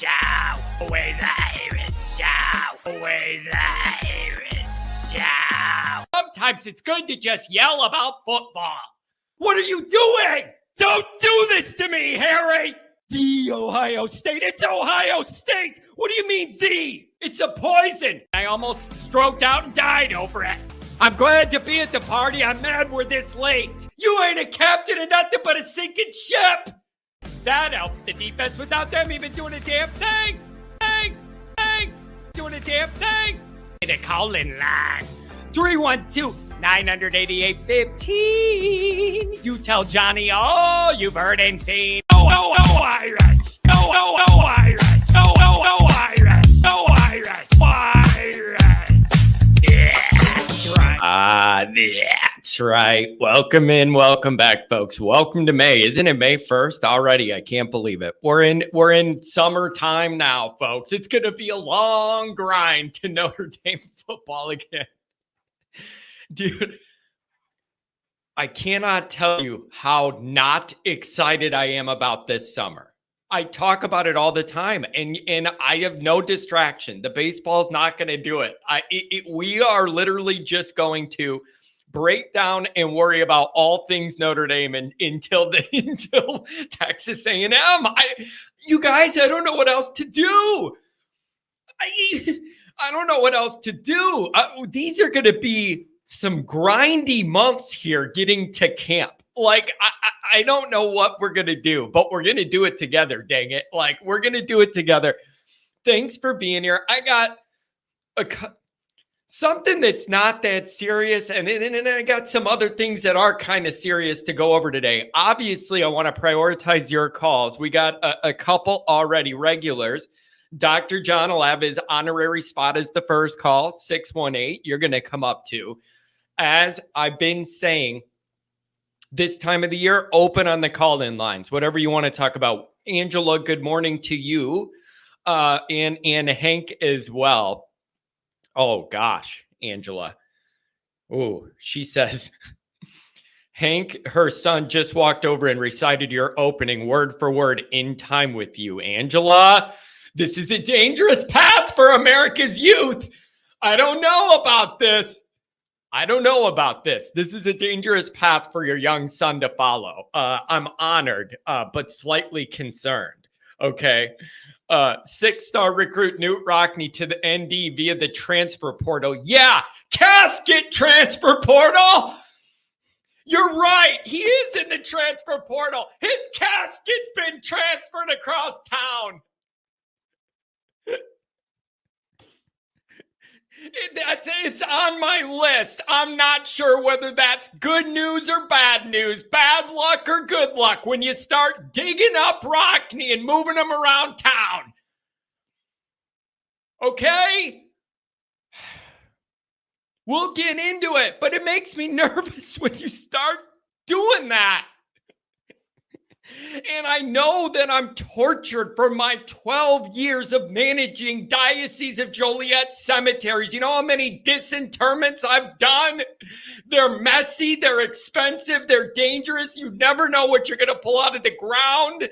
Show. Always Irish Show. Always Irish Show. Sometimes it's good to just yell about football. What are you doing? Don't do this to me, Harry! The Ohio State. It's Ohio State! What do you mean, the? It's a poison. I almost stroked out and died over it. I'm glad to be at the party. I'm mad we're this late. You ain't a captain of nothing but a sinking ship. That helps the defense without them even doing a damn thing. Doing a damn thing. The call-in line. 312-988-15. You tell Johnny all you've heard and seen. Oh, Irish. Oh, Irish. Oh, Irish. Oh, Irish. Irish. Yeah, that's right. That's right. Welcome in. Welcome back, folks. Welcome to May. Isn't it May 1st already? I can't believe it. We're in summertime now, folks. It's going to be a long grind to Notre Dame football again. Dude, I cannot tell you how not excited I am about this summer. I talk about it all the time, and I have no distraction. The baseball's not going to do it. We are literally just going to break down and worry about all things Notre Dame until Texas A&M. You guys, I don't know what else to do. I don't know what else to do. These are going to be some grindy months here getting to camp. Like, I don't know what we're going to do, but we're going to do it together, dang it. Like, we're going to do it together. Thanks for being here. I got something that's not that serious, and I got some other things that are kind of serious to go over today. Obviously, I want to prioritize your calls. We got a couple already regulars. Dr. John will have his honorary spot as the first call, 618. You're going to come up to. As I've been saying, this time of the year, open on the call-in lines, whatever you want to talk about. Angela, good morning to you, and Hank as well. Oh, gosh, Angela. Oh, she says, Hank, her son, just walked over and recited your opening word for word in time with you. Angela, this is a dangerous path for America's youth. I don't know about this. This is a dangerous path for your young son to follow. I'm honored, but slightly concerned. Okay. 6-star recruit Newt Rockne to the ND via the transfer portal. Yeah, casket transfer portal. You're right. He is in the transfer portal. His casket's been transferred across town. It's on my list. I'm not sure whether that's good news or bad news, bad luck or good luck when you start digging up Rockne and moving him around town. Okay? We'll get into it, but it makes me nervous when you start doing that. And I know that I'm tortured for my 12 years of managing Diocese of Joliet cemeteries. You know how many disinterments I've done? They're messy, they're expensive, they're dangerous. You never know what you're going to pull out of the ground.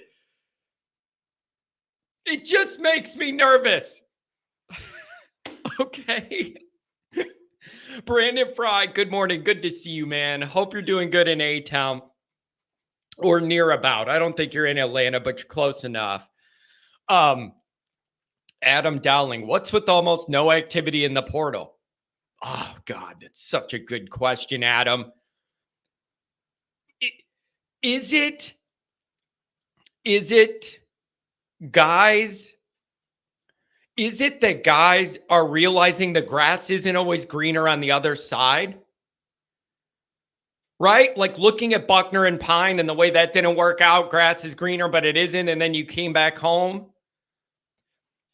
It just makes me nervous. Okay. Brandon Fry, good morning. Good to see you, man. Hope you're doing good in A-Town. Or near about. I don't think you're in Atlanta, but you're close enough. Adam Dowling, what's with almost no activity in the portal? Oh, God, that's such a good question, Adam. Is it, guys? Is it that guys are realizing the grass isn't always greener on the other side? Right? Like looking at Buckner and Pine and the way that didn't work out, grass is greener, but it isn't. And then you came back home.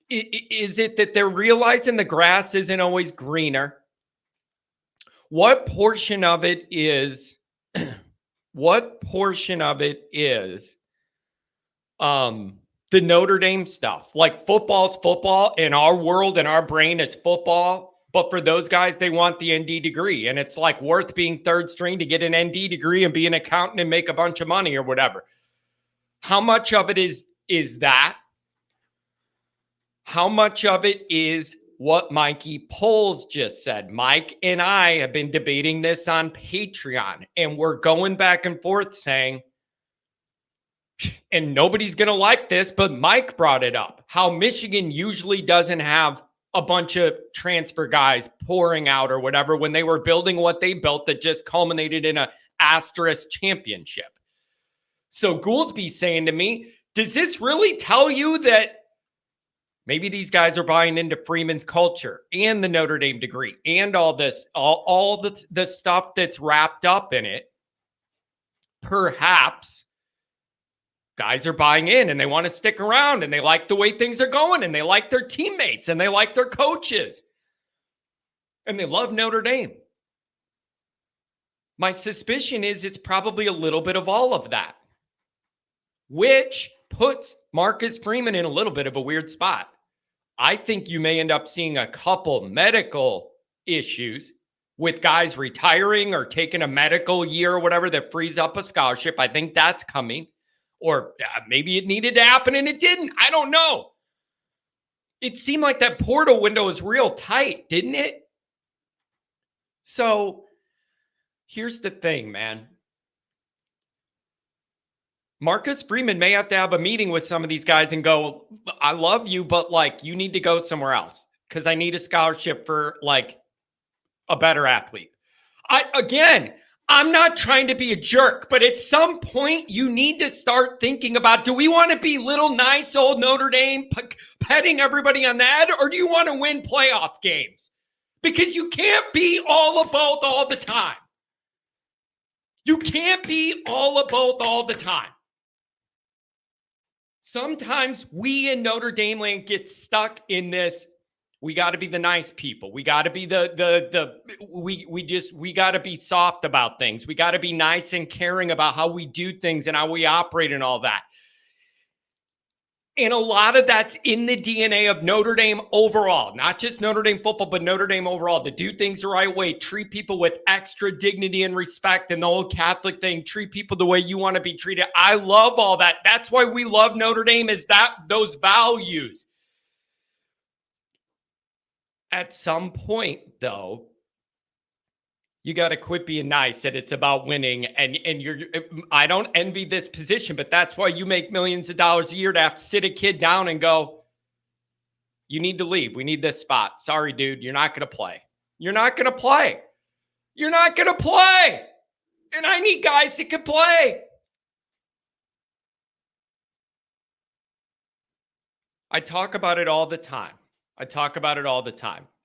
Is it that they're realizing the grass isn't always greener? What portion of it is, the Notre Dame stuff? Like football's football, in our world, in our brain, it's football. But for those guys, they want the ND degree. And it's like worth being third string to get an ND degree and be an accountant and make a bunch of money or whatever. How much of it is that? how much of it is what Mikey Poles just said? Mike and I have been debating this on Patreon, and we're going back and forth saying, and nobody's going to like this, but Mike brought it up, how Michigan usually doesn't have a bunch of transfer guys pouring out or whatever when they were building what they built that just culminated in a asterisk championship. So Gouldsby's saying to me, does this really tell you that maybe these guys are buying into Freeman's culture and the Notre Dame degree and all this, all the stuff that's wrapped up in it? Perhaps guys are buying in and they want to stick around and they like the way things are going and they like their teammates and they like their coaches and they love Notre Dame. My suspicion is it's probably a little bit of all of that, which puts Marcus Freeman in a little bit of a weird spot. I think you may end up seeing a couple medical issues with guys retiring or taking a medical year or whatever that frees up a scholarship. I think that's coming. Or maybe it needed to happen and it didn't. I don't know. It seemed like that portal window was real tight, didn't it? So here's the thing, man. Marcus Freeman may have to have a meeting with some of these guys and go, I love you, but like you need to go somewhere else because I need a scholarship for like a better athlete. I'm not trying to be a jerk, but at some point you need to start thinking about, do we want to be little nice old Notre Dame petting everybody on that? Or do you want to win playoff games? Because you can't be all of both all the time. You can't be all of both all the time. Sometimes we in Notre Dame land get stuck in this. We got to be the nice people. We got to be we got to be soft about things. We got to be nice and caring about how we do things and how we operate and all that. And a lot of that's in the DNA of Notre Dame overall, not just Notre Dame football, but Notre Dame overall, to do things the right way, treat people with extra dignity and respect, and the old Catholic thing, treat people the way you want to be treated. I love all that. That's why we love Notre Dame, is that those values. At some point, though, you got to quit being nice and it's about winning. And I don't envy this position, but that's why you make millions of dollars a year to have to sit a kid down and go, you need to leave. We need this spot. Sorry, dude, you're not going to play. You're not going to play. You're not going to play. And I need guys that can play. I talk about it all the time.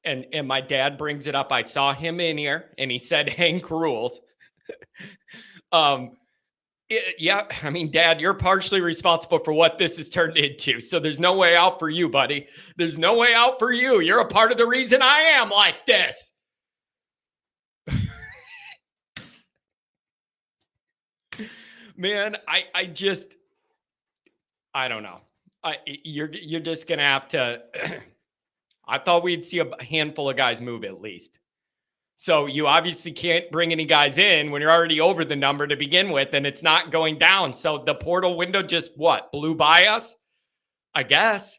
And my dad brings it up. I saw him in here and he said, Hank rules. Yeah, I mean, Dad, you're partially responsible for what this has turned into. So there's no way out for you, buddy. There's no way out for you. You're a part of the reason I am like this. Man, I don't know. You're just going to have to... I thought we'd see a handful of guys move at least. So you obviously can't bring any guys in when you're already over the number to begin with, and it's not going down. So the portal window just blew by us? I guess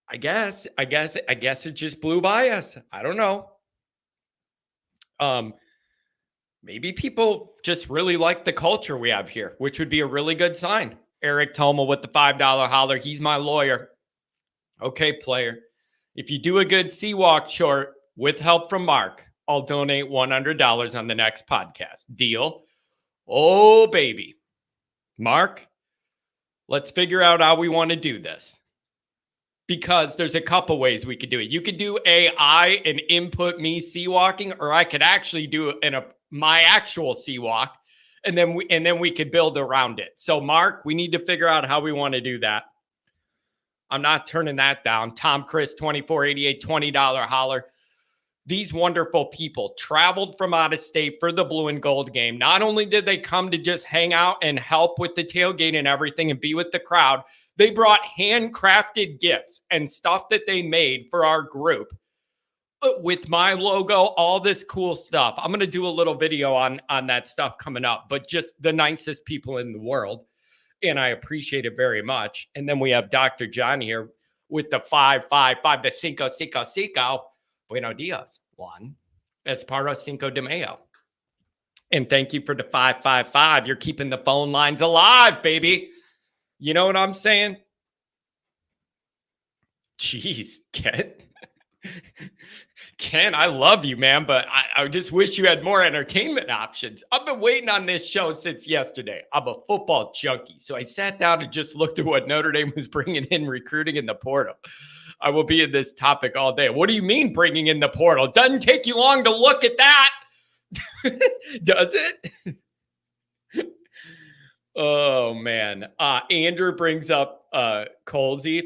it just blew by us. I don't know. Maybe people just really like the culture we have here, which would be a really good sign. Eric Toma with the $5 holler. He's my lawyer. Okay, player. If you do a good Seawalk short with help from Mark, I'll donate $100 on the next podcast. Deal? Oh, baby. Mark, let's figure out how we want to do this. Because there's a couple ways we could do it. You could do AI and input me Seawalking, or I could actually do my actual Seawalk, and then we could build around it. So, Mark, we need to figure out how we want to do that. I'm not turning that down. Tom Chris, 2488, $20 holler. These wonderful people traveled from out of state for the blue and gold game. Not only did they come to just hang out and help with the tailgate and everything and be with the crowd, they brought handcrafted gifts and stuff that they made for our group with my logo, all this cool stuff. I'm going to do a little video on that stuff coming up, but just the nicest people in the world. And I appreciate it very much. And then we have Dr. John here. with the 555, the cinco, cinco, cinco. Buenos dias, Juan. Esparo Cinco de Mayo. And thank you for the 555. You're keeping the phone lines alive, baby. You know what I'm saying? Jeez, Ken. Ken, I love you, man, but I just wish you had more entertainment options. I've been waiting on this show since yesterday. I'm a football junkie, so I sat down and just looked at what Notre Dame was bringing in recruiting in the portal. I will be in this topic all day. What do you mean bringing in the portal? Doesn't take you long to look at that. Does it? Oh, man. Andrew brings up Colsey.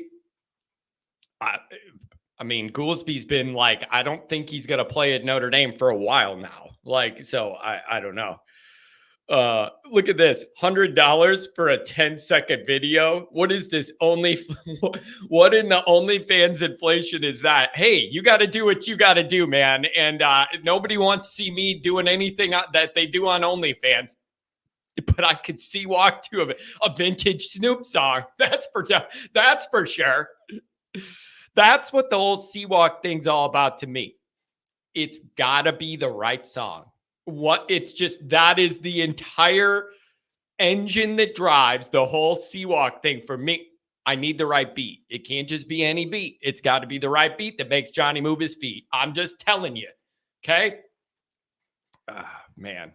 I mean, Goolsby's been like, I don't think he's going to play at Notre Dame for a while now. Like, so I don't know. Look at this, $100 for a 10-second video. What is this? What in the OnlyFans inflation is that? Hey, you got to do what you got to do, man. And nobody wants to see me doing anything that they do on OnlyFans. But I could see walk to a vintage Snoop song. That's for sure. That's what the whole Seawalk thing's all about to me. It's got to be the right song. That is the entire engine that drives the whole Seawalk thing for me. I need the right beat. It can't just be any beat. It's got to be the right beat that makes Johnny move his feet. I'm just telling you. Okay? Man.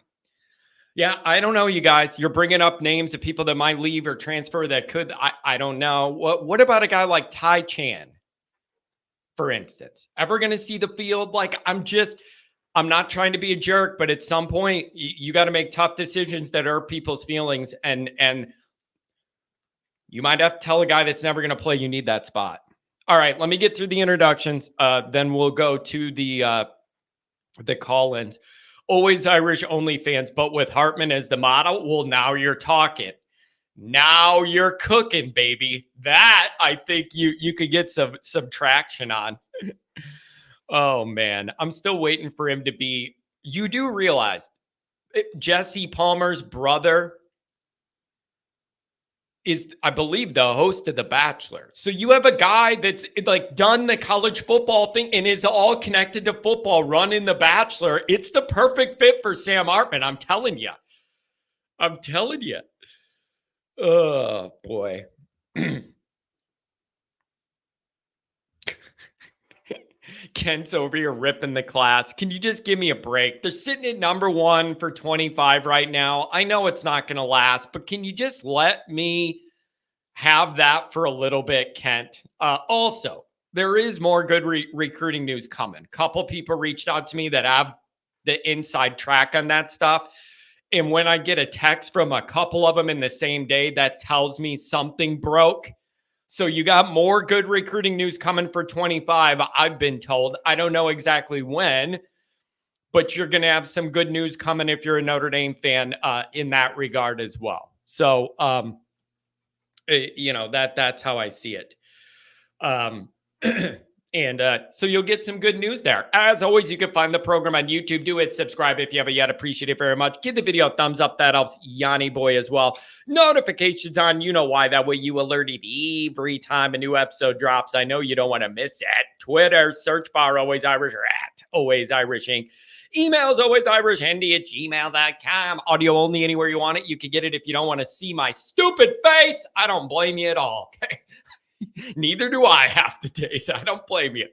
Yeah, I don't know, you guys. You're bringing up names of people that might leave or transfer that could. I don't know. What about a guy like Ty Chan, for instance? Ever going to see the field? Like, I'm not trying to be a jerk, but at some point, you got to make tough decisions that hurt people's feelings. And you might have to tell a guy that's never going to play you need that spot. All right, let me get through the introductions. Then we'll go to the call-ins. Always Irish OnlyFans, but with Hartman as the model. Well, now you're talking. Now you're cooking, baby. That I think you could get some traction on. Oh, man. I'm still waiting for him to be. You do realize Jesse Palmer's brother is, I believe, the host of The Bachelor. So you have a guy that's like done the college football thing and is all connected to football, running The Bachelor. It's the perfect fit for Sam Hartman. I'm telling you. Oh, boy. Kent's over here ripping the class. Can you just give me a break? They're sitting at number 1 for 25 right now. I know it's not going to last, but can you just let me have that for a little bit, Kent? Also, there is more good recruiting news coming. A couple people reached out to me that have the inside track on that stuff. And when I get a text from a couple of them in the same day, that tells me something broke. So you got more good recruiting news coming for 25, I've been told. I don't know exactly when, but you're going to have some good news coming if you're a Notre Dame fan in that regard as well. So, that's how I see it. And so you'll get some good news there. As always, you can find the program on YouTube. Do it. Subscribe if you haven't yet. Appreciate it very much. Give the video a thumbs up. That helps Yanni boy as well. Notifications on. You know why. That way you alerted every time a new episode drops. I know you don't want to miss it. Twitter, search bar Always Irish or at Always Irish Inc. Emails alwaysirishnd@gmail.com. Audio only anywhere you want it. You can get it if you don't want to see my stupid face. I don't blame you at all. Okay. Neither do I half the days. I don't blame you.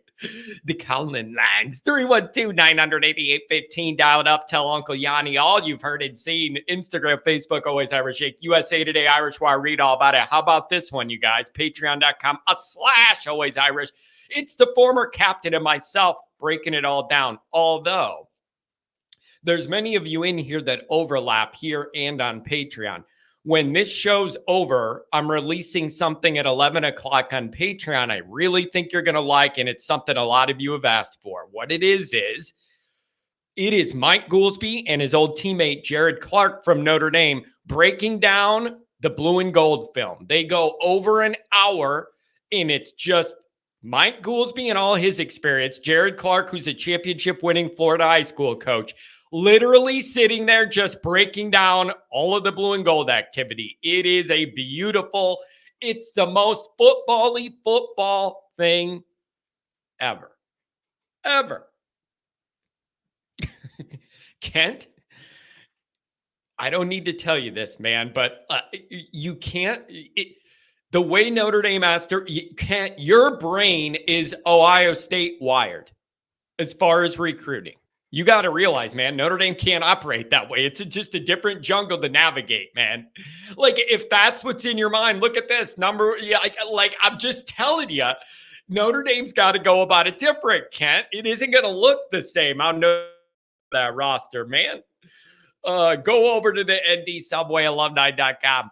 The Colin lines, 312-988-15. Dial it up. Tell Uncle Yanni all you've heard and seen. Instagram, Facebook, Always Irish Inc. USA Today, Irish Wire. Read all about it. How about this one, you guys? Patreon.com/Always Irish. It's the former captain and myself breaking it all down. Although there's many of you in here that overlap here and on Patreon. When this show's over, I'm releasing something at 11 o'clock on Patreon I really think you're going to like, and it's something a lot of you have asked for. What it is it is Mike Goolsby and his old teammate Jared Clark from Notre Dame breaking down the blue and gold film. They go over an hour, and it's just Mike Goolsby and all his experience. Jared Clark, who's a championship-winning Florida high school coach, literally sitting there just breaking down all of the blue and gold activity. It is a beautiful It's the most football-y football thing ever. Kent, I don't need to tell you this, man, but you can't. The way Notre Dame you can't. Your brain is Ohio State wired as far as recruiting. You got to realize, man, Notre Dame can't operate that way. It's just a different jungle to navigate, man. Like, if that's what's in your mind, look at this number. Yeah, like I'm just telling you, Notre Dame's got to go about it different, Kent. It isn't going to look the same on that roster, man. Go over to the ndsubwayalumni.com.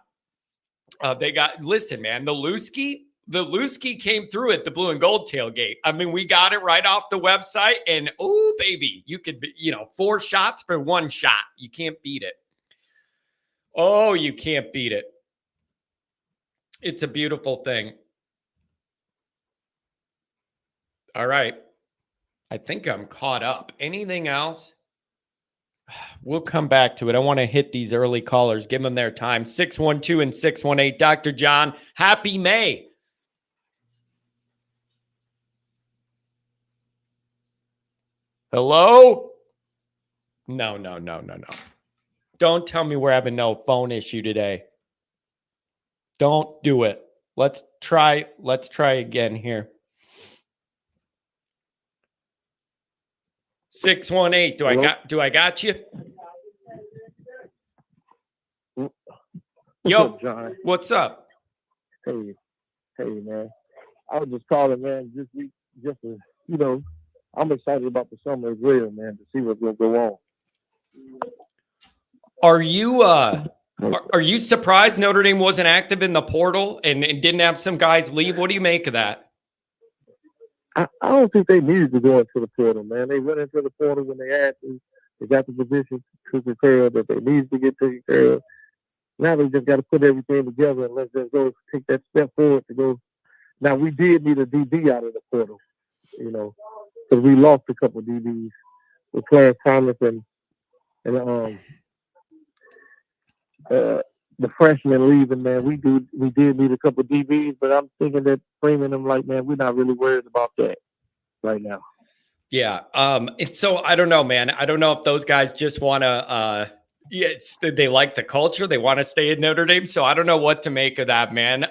They got, listen, man, the Lusky came through at the blue and gold tailgate. I mean, we got it right off the website, and oh, baby, you could, 4 shots for 1 shot. You can't beat it. Oh, you can't beat it. It's a beautiful thing. All right. I think I'm caught up. Anything else? We'll come back to it. I want to hit these early callers, give them their time. 612 and 618. Dr. John, happy May. Hello? No. Don't tell me we're having no phone issue today. Don't do it. Let's try again here. 618. Do I got you? Yo, up, John? What's up? Hey, man. I was just calling, man, this week, just to, I'm excited about the summer as well, man, to see what's going to go on. Are you surprised Notre Dame wasn't active in the portal and didn't have some guys leave? What do you make of that? I don't think they needed to go into the portal, man. They went into the portal when they had to. They got the position taken care of that they needed to get taken care of. Now they just got to put everything together and let's just go take that step forward to go. Now, we did need a DB out of the portal, because we lost a couple of DBs with Clarence Thomas and the freshman leaving, man. We did need a couple of DBs, but I'm thinking that framing them like, man, we're not really worried about that right now. Yeah. So I don't know, man. I don't know if those guys just want to, they like the culture. They want to stay at Notre Dame. So I don't know what to make of that, man.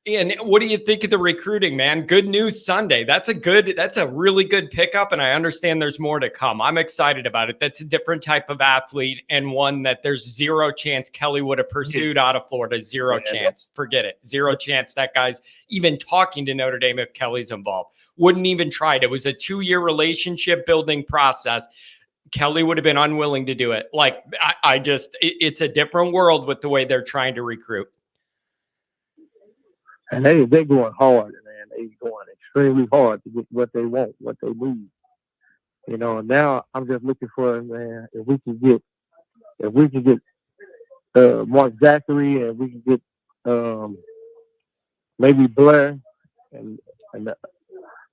And what do you think of the recruiting, man? Good news Sunday. That's a really good pickup. And I understand there's more to come. I'm excited about it. That's a different type of athlete and one that there's zero chance Kelly would have pursued out of Florida. Zero chance. Forget it. Zero chance that guy's even talking to Notre Dame if Kelly's involved. Wouldn't even try it. It was a 2-year relationship building process. Kelly would have been unwilling to do it. Like, it's a different world with the way they're trying to recruit. And they're going hard, man. They're going extremely hard to get what they want, what they need. Now I'm just looking for, man, if we can get Mark Zachary, and we can get maybe Blair, and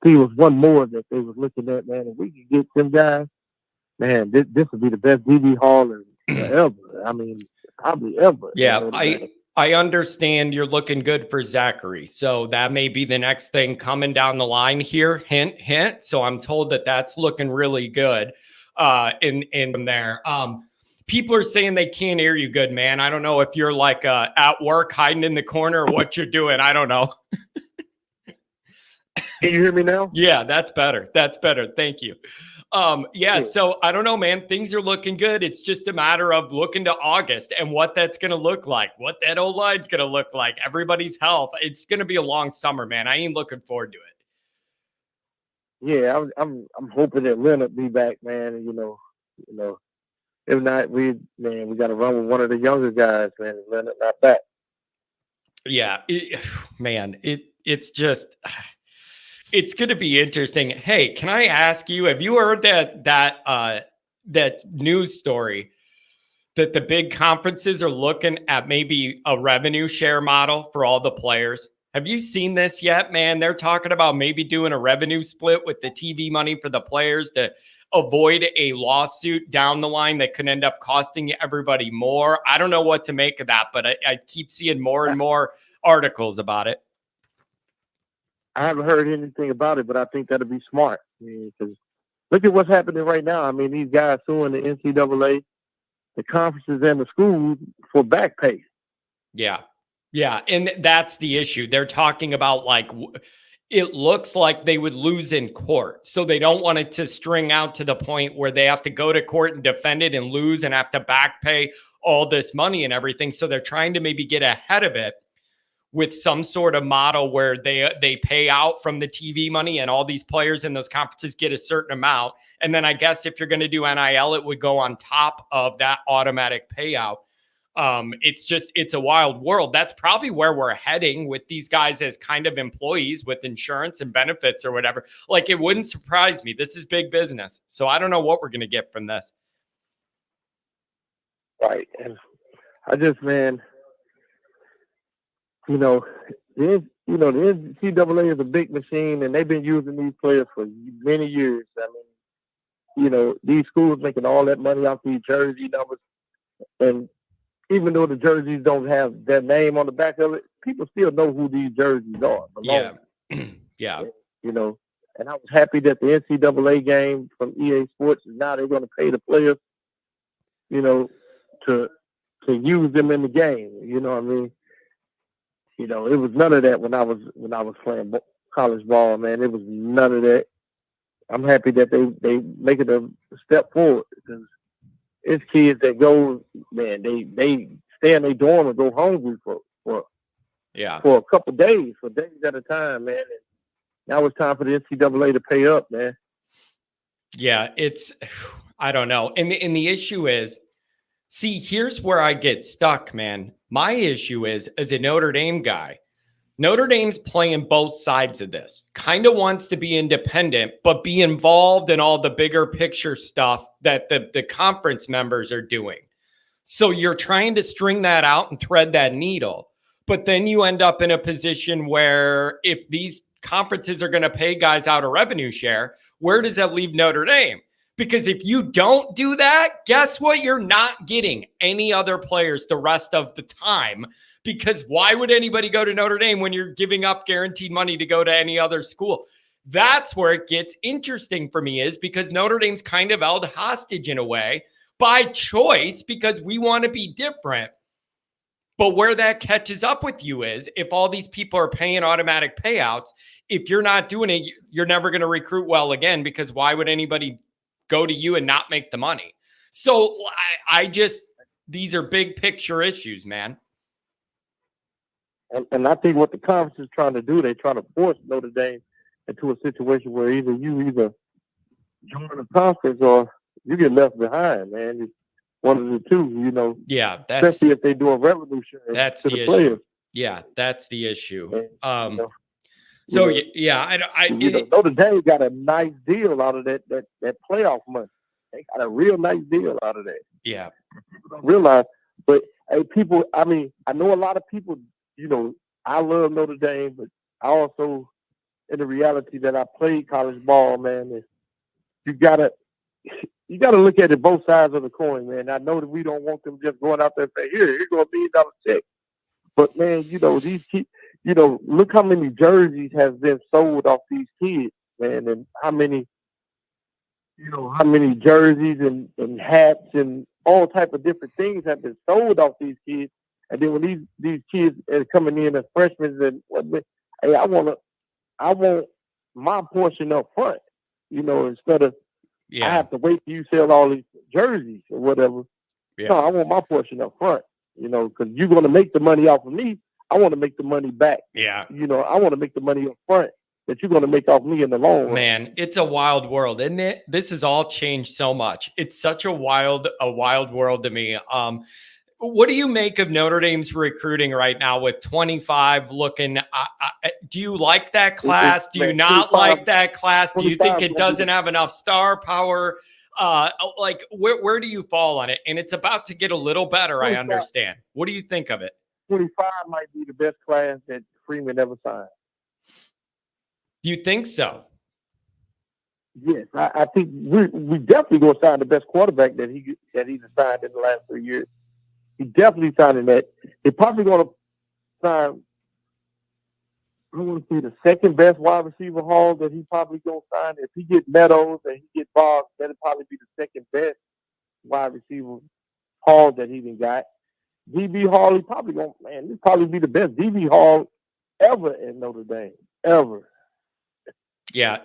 he was one more that they was looking at, man. If we can get them guys, man, this would be the best DB haul ever. I mean, probably ever. Yeah, I understand you're looking good for Zachary. So that may be the next thing coming down the line here. Hint, hint. So I'm told that that's looking really good in there. People are saying they can't hear you good, man. I don't know if you're like at work hiding in the corner or what you're doing. I don't know. Can you hear me now? Yeah, that's better. Thank you. So I don't know, man. Things are looking good. It's just a matter of looking to August and what that's going to look like, what that O-line's going to look like, everybody's health. It's going to be a long summer, man. I ain't looking forward to it. Yeah, I'm hoping that Leonard be back, man. And, if not, we got to run with one of the younger guys, man. If Leonard not back. Yeah, it's just. It's going to be interesting. Hey, can I ask you, have you heard that news story that the big conferences are looking at maybe a revenue share model for all the players? Have you seen this yet, man? They're talking about maybe doing a revenue split with the TV money for the players to avoid a lawsuit down the line that could end up costing everybody more. I don't know what to make of that, but I keep seeing more and more articles about it. I haven't heard anything about it, but I think that'd be smart. Because look at what's happening right now. I mean, these guys suing the NCAA, the conferences, and the schools for back pay. Yeah. Yeah. And that's the issue. They're talking about like, it looks like they would lose in court. So they don't want it to string out to the point where they have to go to court and defend it and lose and have to back pay all this money and everything. So they're trying to maybe get ahead of it with some sort of model where they pay out from the TV money and all these players in those conferences get a certain amount. And then I guess if you're going to do NIL, it would go on top of that automatic payout. It's a wild world. That's probably where we're heading with these guys as kind of employees with insurance and benefits or whatever. Like, it wouldn't surprise me. This is big business. So I don't know what we're going to get from this. Right. And I just, man, the NCAA is a big machine, and they've been using these players for many years. I mean, these schools making all that money off these jersey numbers, and even though the jerseys don't have their name on the back of it, people still know who these jerseys are. Yeah. Yeah. And I was happy that the NCAA game from EA Sports is now they're going to pay the players, to use them in the game. You know what I mean? It was none of that when I was playing college ball, man. It was none of that. I'm happy that they make it a step forward because it's kids that go, man, they stay in their dorm and go hungry for a couple days, for days at a time, man. And now it's time for the NCAA to pay up, man. Yeah, I don't know. And the issue is, see, here's where I get stuck, man. My issue is, as a Notre Dame guy, Notre Dame's playing both sides of this. Kind of wants to be independent, but be involved in all the bigger picture stuff that the conference members are doing. So you're trying to string that out and thread that needle. But then you end up in a position where if these conferences are going to pay guys out a revenue share, where does that leave Notre Dame? Because if you don't do that, guess what? You're not getting any other players the rest of the time. Because why would anybody go to Notre Dame when you're giving up guaranteed money to go to any other school? That's where it gets interesting for me, is because Notre Dame's kind of held hostage in a way by choice because we want to be different. But where that catches up with you is if all these people are paying automatic payouts, if you're not doing it, you're never going to recruit well again, because why would anybody go to you and not make the money? So these are big picture issues, man. And I think what the conference is trying to do, they're trying to force Notre Dame into a situation where either join the conference or you get left behind, man. It's one of the two, Yeah, especially if they do a revenue share. That's the issue. Players. Yeah, that's the issue. And, Notre Dame got a nice deal out of that playoff money. They got a real nice deal out of that. Yeah. People don't realize, but people. I mean, I know a lot of people. I love Notre Dame, but I also, in the reality that I played college ball, man, is you gotta look at it both sides of the coin, man. I know that we don't want them just going out there and say, here's going $1 million check. But man, these kids, look how many jerseys have been sold off these kids, man, and how many jerseys and hats and all type of different things have been sold off these kids. And then when these kids are coming in as freshmen, and hey, I want my portion up front, instead of I have to wait till you sell all these jerseys or whatever. Yeah. No, I want my portion up front, because you're going to make the money off of me. I want to make the money back. Yeah. I want to make the money up front that you're going to make off me in the long run. Man, it's a wild world, isn't it? This has all changed so much. It's such a wild world to me. What do you make of Notre Dame's recruiting right now with 25 looking? Do you like that class? Do you not like that class? Do you think it doesn't have enough star power? Where do you fall on it? And it's about to get a little better, I understand. What do you think of it? 25 might be the best class that Freeman ever signed. You think so? Yes, I think we definitely going to sign the best quarterback that he's signed in the last 3 years. He definitely signing that. They're probably going to sign I want to see the second best wide receiver haul that he probably gonna sign. If he get Meadows and he get Boggs, that'll probably be the second best wide receiver haul that he done got. DB Hall, he probably gonna this probably be the best DB Hall ever in Notre Dame, ever. Yeah,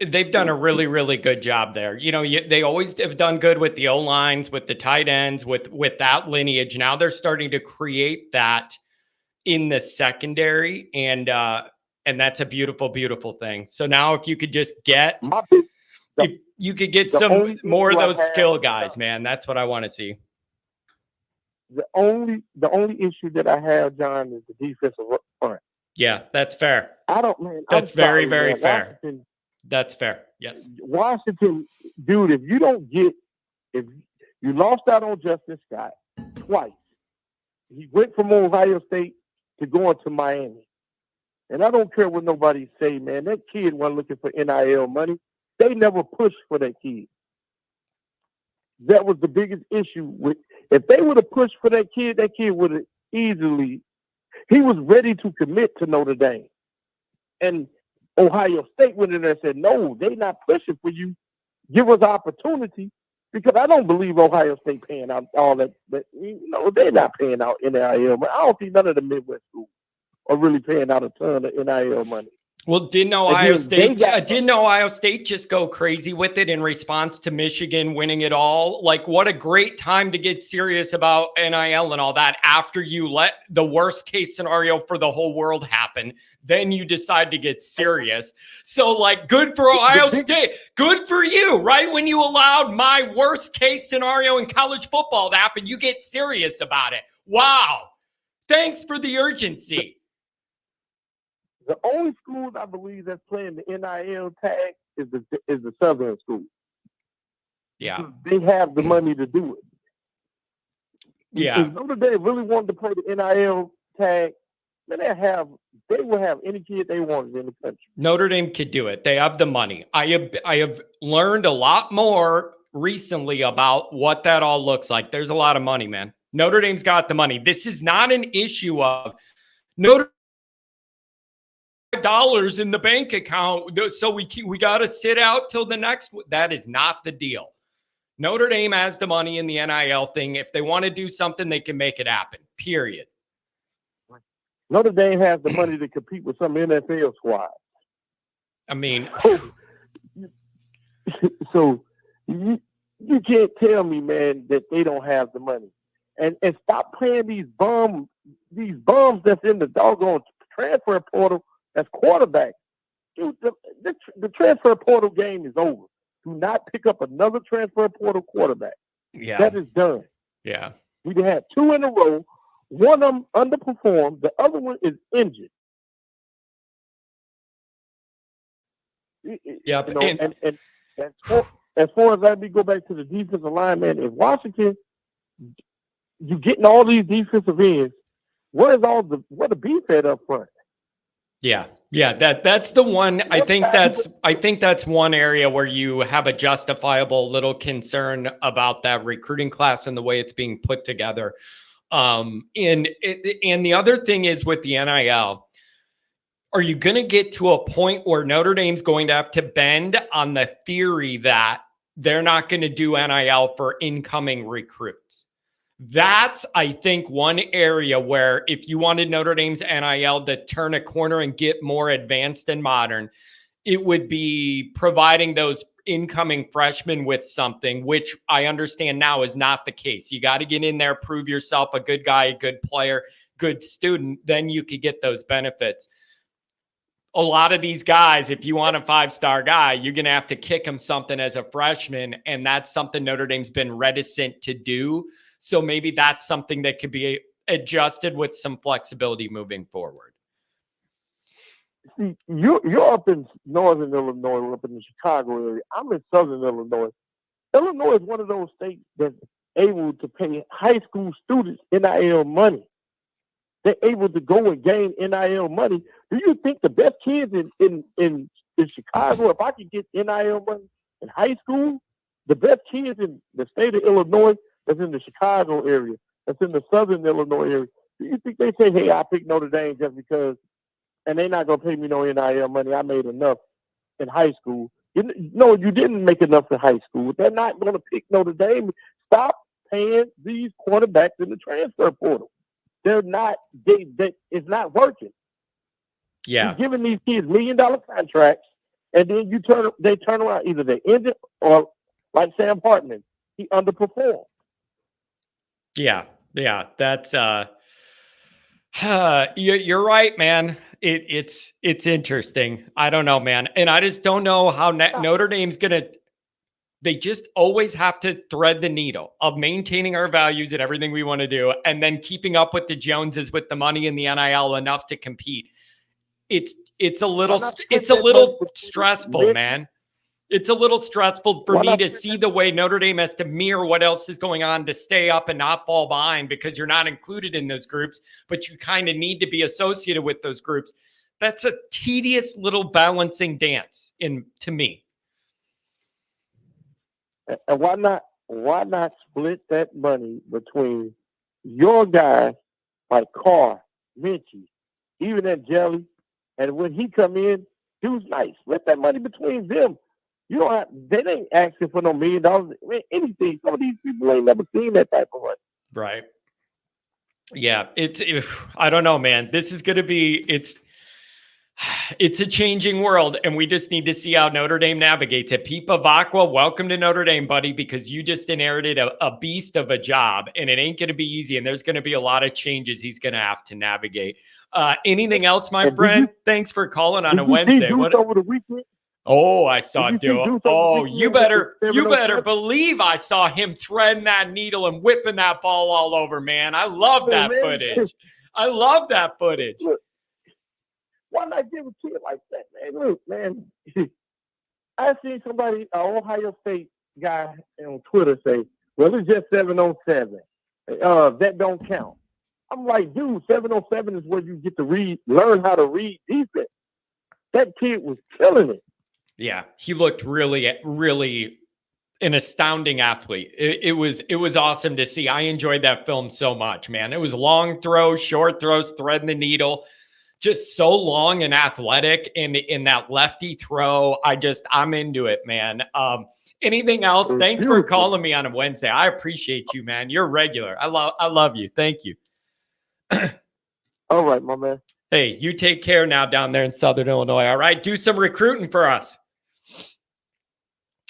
they've done a really, really good job there. You know, they always have done good with the O-lines, with the tight ends, with that lineage. Now they're starting to create that in the secondary, and that's a beautiful, beautiful thing. So now if you could just get, if you could get some more of those skill guys, man, that's what I want to see. The only issue that I have, John, is the defensive front. Yeah, that's fair. That's very, very fair. That's fair. Yes. Washington, dude, if you lost out on Justin Scott twice, he went from Ohio State to going to Miami. And I don't care what nobody say, man. That kid wasn't looking for NIL money. They never pushed for that kid. That was the biggest issue. If they would have pushed for that kid would have easily. He was ready to commit to Notre Dame. And Ohio State went in there and said, no, they're not pushing for you. Give us opportunity. Because I don't believe Ohio State paying out all that. But, they're not paying out NIL money. I don't think none of the Midwest schools are really paying out a ton of NIL money. Well, didn't Ohio State just go crazy with it in response to Michigan winning it all? Like, what a great time to get serious about NIL and all that after you let the worst case scenario for the whole world happen. Then you decide to get serious. So, like, good for Ohio State. Good for you, right? When you allowed my worst case scenario in college football to happen, you get serious about it. Wow. Thanks for the urgency. The only schools I believe that's playing the NIL tag is the Southern school. Yeah, they have the money to do it. Yeah, if Notre Dame really wanted to play the NIL tag, then they will have any kid they wanted in the country. Notre Dame could do it. They have the money. I have learned a lot more recently about what that all looks like. There's a lot of money, man. Notre Dame's got the money. This is not an issue of Notre dollars in the bank account, so we got to sit out till the next. That is not the deal. Notre Dame has the money in the NIL thing. If they want to do something, they can make it happen. Period. Notre Dame has the money to compete with some NFL squads. I mean, so you can't tell me, man, that they don't have the money. And stop playing these bums that's in the doggone transfer portal. That's quarterback. Dude, the transfer portal game is over. Do not pick up another transfer portal quarterback. Yeah. That is done. Yeah. We had 2 in a row. One of them underperformed. The other one is injured. Yeah. And as far as let me go back to the defensive line, man, if Washington, you getting all these defensive ends, where the beef at up front? Yeah. That's the one. I think that's one area where you have a justifiable little concern about that recruiting class and the way it's being put together. And the other thing is with the NIL, are you going to get to a point where Notre Dame's going to have to bend on the theory that they're not going to do NIL for incoming recruits? That's, I think, one area where if you wanted Notre Dame's NIL to turn a corner and get more advanced and modern, it would be providing those incoming freshmen with something, which I understand now is not the case. You got to get in there, prove yourself a good guy, a good player, good student, then you could get those benefits. A lot of these guys, if you want a 5-star guy, you're going to have to kick him something as a freshman, and that's something Notre Dame's been reticent to do. So maybe that's something that could be adjusted with some flexibility moving forward. See, you're up in northern Illinois, we're up in the Chicago area. I'm in southern Illinois. Illinois is one of those states that's able to pay high school students NIL money. They're able to go and gain NIL money. Do you think the best kids in Chicago, if I could get NIL money in high school, the best kids in the state of Illinois that's in the Chicago area, that's in the southern Illinois area, do you think they say, hey, I picked Notre Dame just because and they're not going to pay me no NIL money. I made enough in high school. No, you didn't make enough in high school. They're not going to pick Notre Dame. Stop paying these quarterbacks in the transfer portal. They're not. It's not working. Yeah, You're giving these kids $1 million contracts, and then they turn around. Either they end it, or like Sam Hartman, he underperformed. yeah. That's you're right, man. It's interesting. I don't know, man, and I just don't know how Notre Dame's gonna. They just always have to thread the needle of maintaining our values and everything we want to do, and then keeping up with the Joneses with the money and the NIL enough to compete. It's a little stressful, man. It's a little stressful for me to see the way Notre Dame has to mirror what else is going on to stay up and not fall behind, because you're not included in those groups, but you kind of need to be associated with those groups. That's a tedious little balancing dance to me. And why not split that money between your guys like Carr, Minchie, even that Jelly, and when he come in, dude's nice. Split that money between them. You don't have. They ain't asking for no $1 million. I mean, anything. Some of these people ain't never seen that type of money. Right. Yeah. I don't know, man. This is going to be. It's a changing world, and we just need to see how Notre Dame navigates it. Pipa Vacqua, welcome to Notre Dame, buddy, because you just inherited a beast of a job, and it ain't going to be easy, and there's going to be a lot of changes he's going to have to navigate. Anything else, my friend? Thanks for calling on a Wednesday. What over the weekend? Oh, I saw Duo. Oh, you better believe I saw him threading that needle and whipping that ball all over, man. I love that footage. I love that footage. Look, why not give a kid like that, man? Look, man, I seen somebody, an Ohio State guy on Twitter say, well, it's just 7-on-7. That don't count. I'm like, dude, 7-on-7 is where you get to learn how to read defense. That kid was killing it. Yeah, he looked really, really an astounding athlete. It was awesome to see. I enjoyed that film so much, man. It was long throws, short throws, threading the needle, just so long and athletic. And in that lefty throw, I'm into it, man. Anything else? Thanks for calling me on a Wednesday. I appreciate you, man. You're regular. I love you. Thank you. All right, my man. Hey, you take care now down there in Southern Illinois. All right. Do some recruiting for us.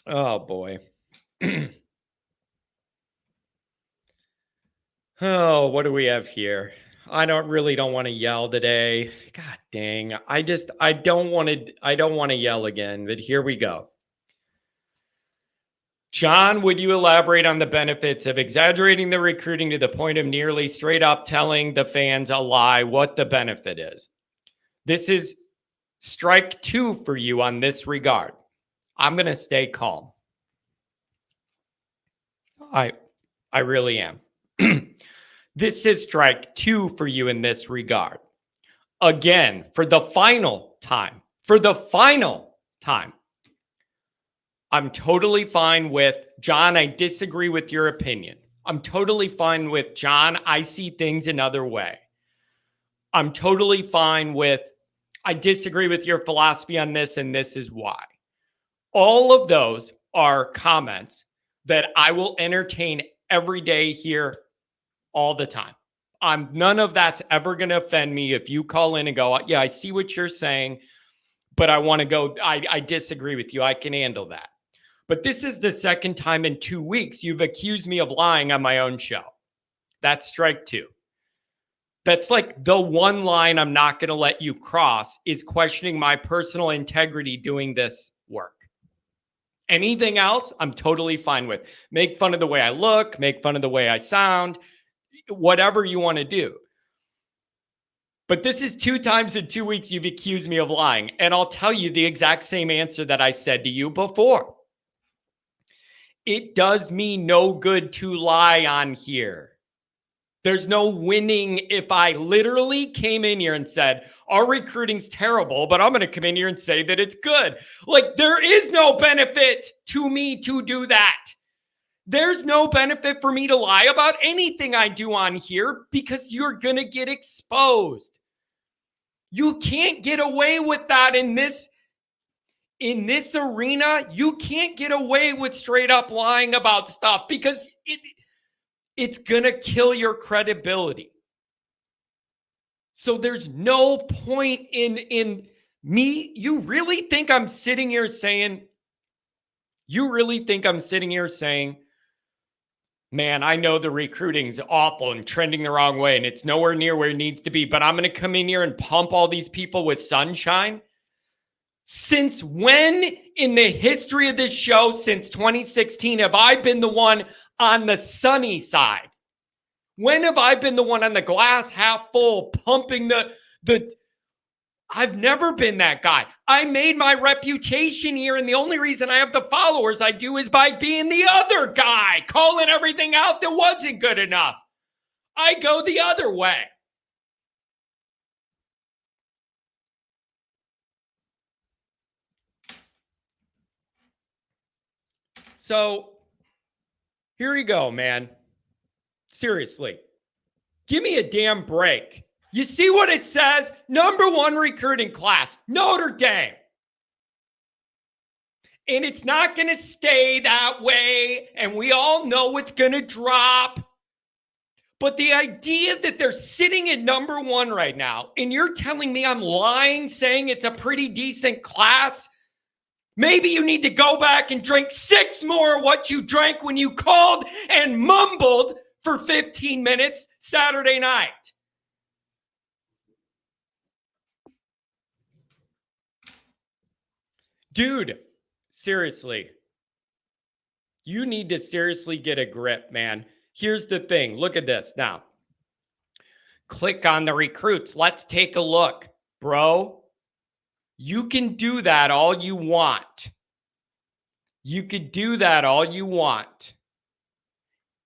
Oh, boy. Oh, what do we have here? I don't want to yell today. God dang. I don't want to yell again, but here we go. John, would you elaborate on the benefits of exaggerating the recruiting to the point of nearly straight up telling the fans a lie, what the benefit is? This is strike 2 for you on this regard. I'm going to stay calm. I really am. This is strike 2 for you in this regard. Again, for the final time, I'm totally fine with, John, I disagree with your opinion. I'm totally fine with, John, I see things another way. I'm totally fine with, I disagree with your philosophy on this, and this is why. All of those are comments that I will entertain every day here all the time. None of that's ever going to offend me if you call in and go, yeah, I see what you're saying, but I want to go, I disagree with you. I can handle that. But this is the second time in 2 weeks you've accused me of lying on my own show. That's strike 2. That's like the one line I'm not going to let you cross, is questioning my personal integrity doing this work. Anything else, I'm totally fine with. Make fun of the way I look, make fun of the way I sound, whatever you want to do. But this is 2 times in 2 weeks you've accused me of lying. And I'll tell you the exact same answer that I said to you before. It does me no good to lie on here. There's no winning if I literally came in here and said, our recruiting's terrible, but I'm going to come in here and say that it's good. Like, there is no benefit to me to do that. There's no benefit for me to lie about anything I do on here because you're going to get exposed. You can't get away with that in this arena. You can't get away with straight up lying about stuff because it's going to kill your credibility. So there's no point in me. You really think I'm sitting here saying, man, I know the recruiting's awful and trending the wrong way and it's nowhere near where it needs to be, but I'm going to come in here and pump all these people with sunshine? Since when in the history of this show, since 2016, have I been the one on the sunny side? When have I been the one on the glass half full pumping the I've never been that guy. I made my reputation here, and the only reason I have the followers I do is by being the other guy, calling everything out that wasn't good enough. I go the other way. So here you go, man. Seriously. Give me a damn break. You see what it says? #1 recruiting class, Notre Dame. And it's not going to stay that way. And we all know it's going to drop. But the idea that they're sitting at #1 right now, and you're telling me I'm lying, saying it's a pretty decent class, maybe you need to go back and drink 6 more of what you drank when you called and mumbled for 15 minutes Saturday night. Dude, seriously, you need to seriously get a grip, man. Here's the thing. Look at this now. Click on the recruits. Let's take a look. Bro, you can do that all you want. You could do that all you want.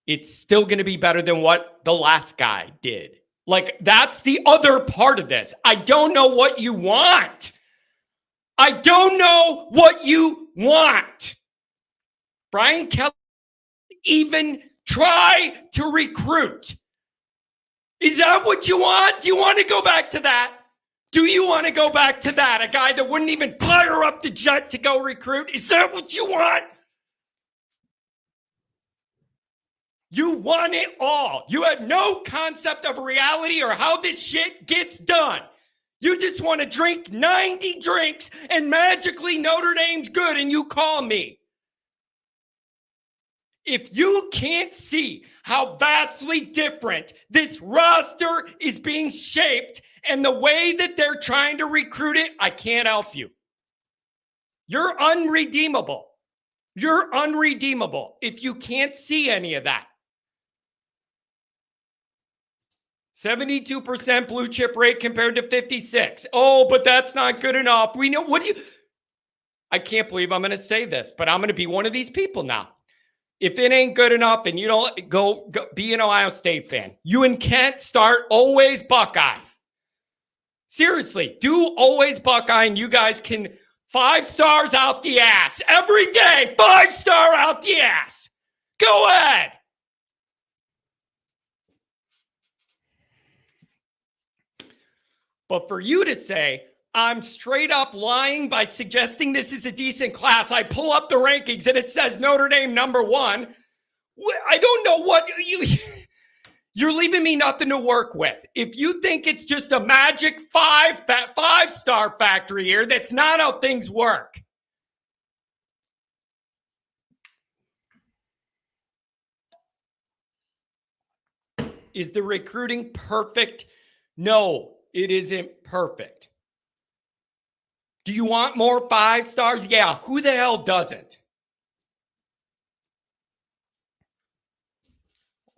It's still going to be better than what the last guy did. Like, that's the other part of this. I don't know what you want. I don't know what you want. Brian Kelly even try to recruit. Is that what you want? Do you want to go back to that? Do you want to go back to that? A guy that wouldn't even fire up the jet to go recruit? Is that what you want? You want it all. You have no concept of reality or how this shit gets done. You just want to drink 90 drinks and magically Notre Dame's good and you call me. If you can't see how vastly different this roster is being shaped and the way that they're trying to recruit it, I can't help you. You're unredeemable. You're unredeemable if you can't see any of that. 72% blue chip rate compared to 56. Oh, but that's not good enough. We know I can't believe I'm going to say this, but I'm going to be one of these people now. If it ain't good enough and you don't go be an Ohio State fan, you and Kent start always Buckeye. Seriously, do always Buckeye and you guys can 5 stars out the ass every day. 5-star out the ass. Go ahead. But for you to say, I'm straight up lying by suggesting this is a decent class, I pull up the rankings and it says Notre Dame #1. I don't know what you're leaving me nothing to work with. If you think it's just a magic 5-star factory here, that's not how things work. Is the recruiting perfect? No. It isn't perfect. Do you want more 5 stars? Yeah, who the hell doesn't?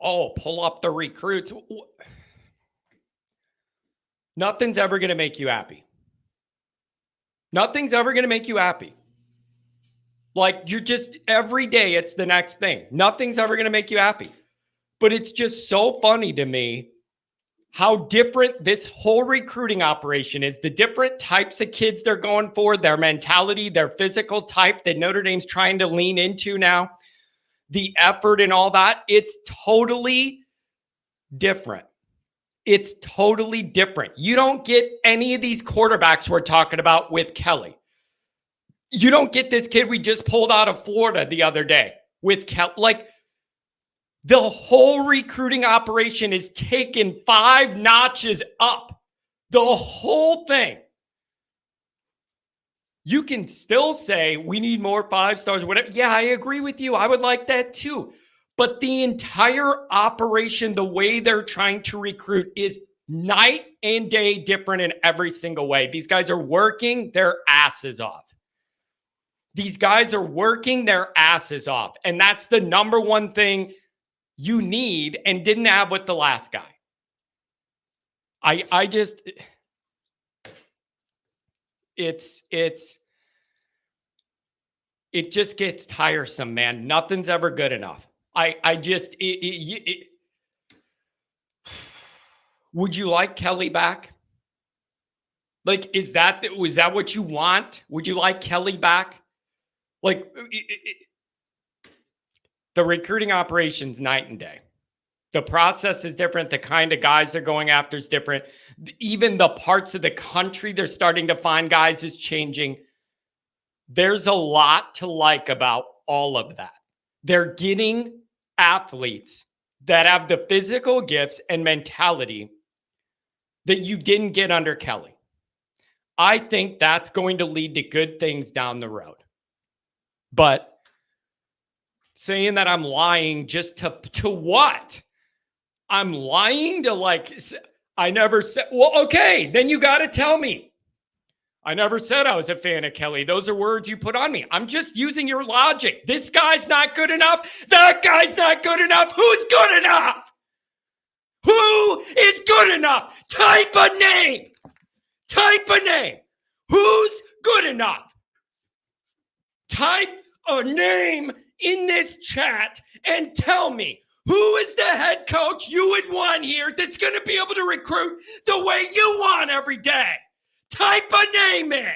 Oh, pull up the recruits. Nothing's ever going to make you happy. Nothing's ever going to make you happy. Like, you're just, every day it's the next thing. Nothing's ever going to make you happy. But it's just so funny to me how different this whole recruiting operation is, the different types of kids they're going for, their mentality, their physical type that Notre Dame's trying to lean into now, the effort and all that. It's totally different. It's totally different. You don't get any of these quarterbacks we're talking about with Kelly. You don't get this kid we just pulled out of Florida the other day with Kelly. Like, the whole recruiting operation is taken 5 notches up. The whole thing. You can still say we need more 5 stars or whatever. Yeah, I agree with you. I would like that too. But the entire operation, the way they're trying to recruit is night and day different in every single way. These guys are working their asses off. These guys are working their asses off. And that's the number one thing you need and didn't have with the last guy. It just gets tiresome, man. Nothing's ever good enough. Would you like Kelly back? Like, was that what you want? Would you like Kelly back? Like, the recruiting operation's night and day. The process is different. The kind of guys they're going after is different. Even the parts of the country they're starting to find guys is changing. There's a lot to like about all of that. They're getting athletes that have the physical gifts and mentality that you didn't get under Kelly. I think that's going to lead to good things down the road. But saying that I'm lying just to what? I'm lying to, like, I never said, well, okay, then you got to tell me. I never said I was a fan of Kelly. Those are words you put on me. I'm just using your logic. This guy's not good enough. That guy's not good enough. Who's good enough? Who is good enough? Type a name. Type a name. Who's good enough? Type a name in this chat and tell me, who is the head coach you would want here that's going to be able to recruit the way you want every day? Type a name in.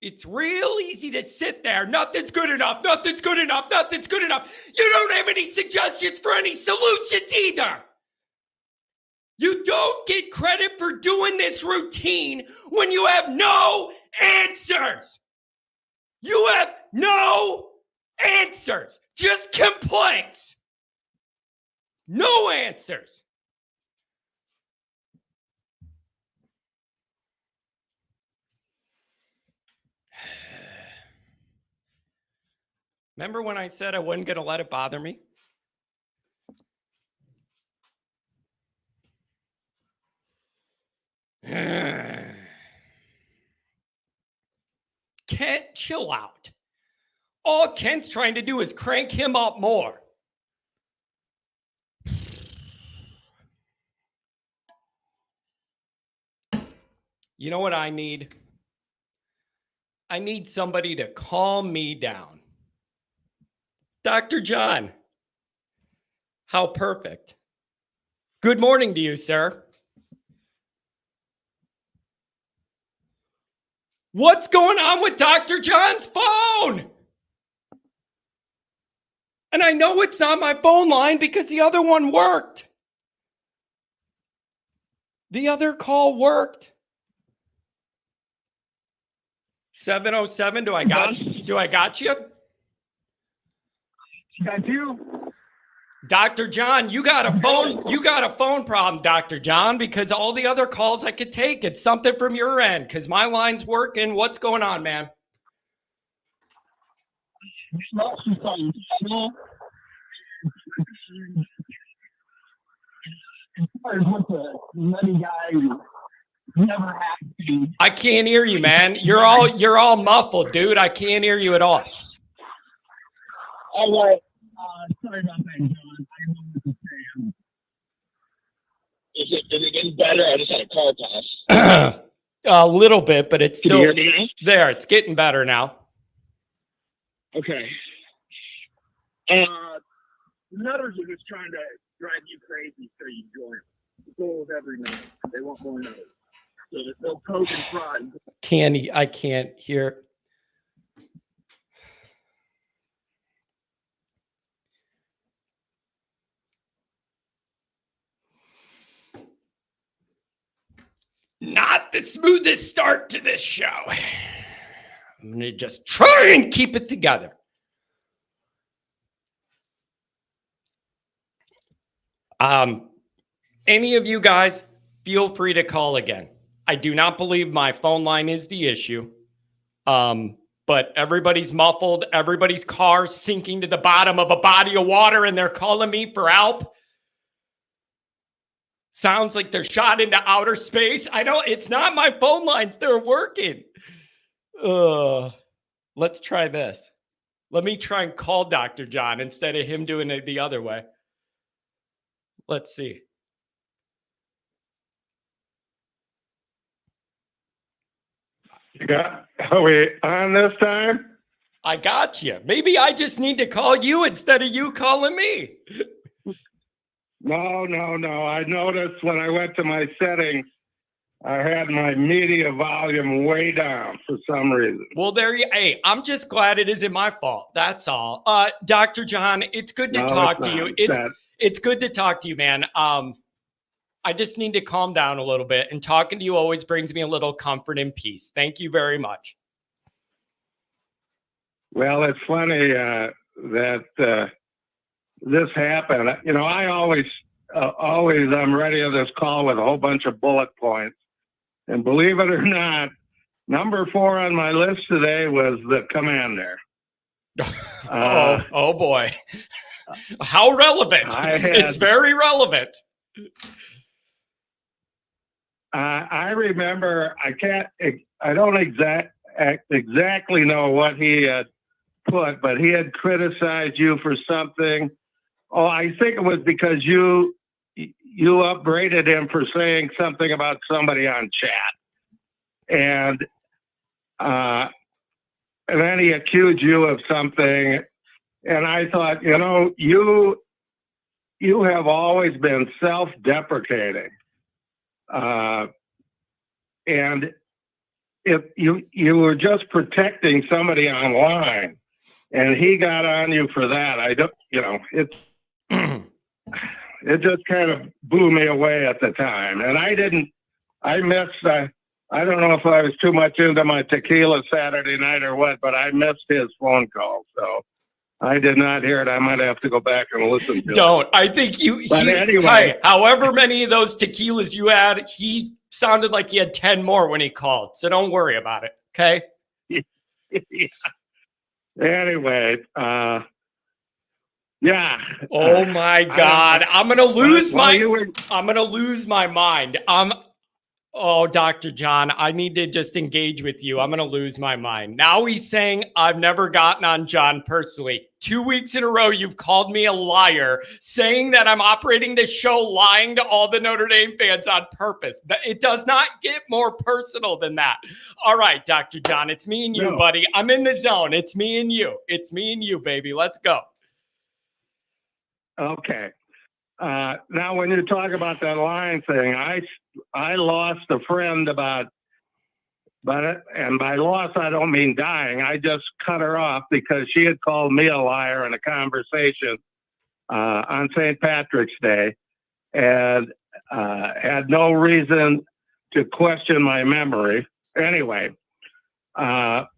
It's real easy to sit there. Nothing's good enough. Nothing's good enough. Nothing's good enough. You don't have any suggestions for any solutions either. You don't get credit for doing this routine when you have no answers. You have no answers. Just complaints. No answers. Remember when I said I wasn't going to let it bother me? Kent, chill out. All Kent's trying to do is crank him up more. You know what I need? I need somebody to calm me down. Dr. John, how perfect. Good morning to you, sir. What's going on with Dr. John's phone? And I know it's not my phone line because the other one worked. The other call worked. 707, do I got you? Got you? Dr. John, you got a phone problem, Dr. John, because all the other calls I could take, it's something from your end because my line's working. What's going on, man? I can't hear you, man. You're all muffled, dude. I can't hear you at all. All right. Sorry about that, John. I don't know what to say. Is it getting better? I just had a car pass. A little bit, but it's still Can you hear me now? there. It's getting better now. Okay. Nutters are just trying to drive you crazy so you join them. The goal of every nutter. They want more nutters. So that they'll poke and prod. I can't hear. Not the smoothest start to this show. I'm going to just try and keep it together. Any of you guys, feel free to call again. I do not believe my phone line is the issue. But everybody's muffled. Everybody's car sinking to the bottom of a body of water, and they're calling me for help. Sounds like they're shot into outer space. It's not my phone lines. They're working. Let's try this. Let me try and call Dr. John instead of him doing it the other way. Let's see. Are we on this time? I got you. Maybe I just need to call you instead of you calling me. No. I noticed when I went to my settings, I had my media volume way down for some reason. Well, hey, I'm just glad it isn't my fault. That's all. Dr. John, it's good to talk to you. It's good to talk to you, man. I just need to calm down a little bit, and talking to you always brings me a little comfort and peace. Thank you very much. Well, it's funny that this happened. You know, I always I'm ready to this call with a whole bunch of bullet points. And believe it or not, number 4 on my list today was the commander. Oh boy. How relevant. It's very relevant. I remember, I don't exactly know what he had put, but he had criticized you for something. Oh, I think it was because you upbraided him for saying something about somebody on chat. And then he accused you of something. And I thought, you know, you have always been self-deprecating. And if you were just protecting somebody online, and he got on you for that, it just kind of blew me away at the time. And I missed, I don't know if I was too much into my tequila Saturday night or what, but I missed his phone call. So I did not hear it. I might have to go back and listen to it. Don't. I think anyway, however many of those tequilas you had, he sounded like he had 10 more when he called. So don't worry about it. Okay. Yeah. Anyway, yeah. Oh my God. I'm going to lose my mind. Oh, Dr. John, I need to just engage with you. I'm going to lose my mind. Now he's saying I've never gotten on John personally. 2 weeks in a row, you've called me a liar, saying that I'm operating this show lying to all the Notre Dame fans on purpose. It does not get more personal than that. All right, Dr. John, it's me and you, buddy. I'm in the zone. It's me and you. It's me and you, baby. Let's go. Okay. Now, when you talk about that line thing, I lost a friend about it, and by loss, I don't mean dying. I just cut her off because she had called me a liar in a conversation on St. Patrick's Day, and had no reason to question my memory. Anyway, I'm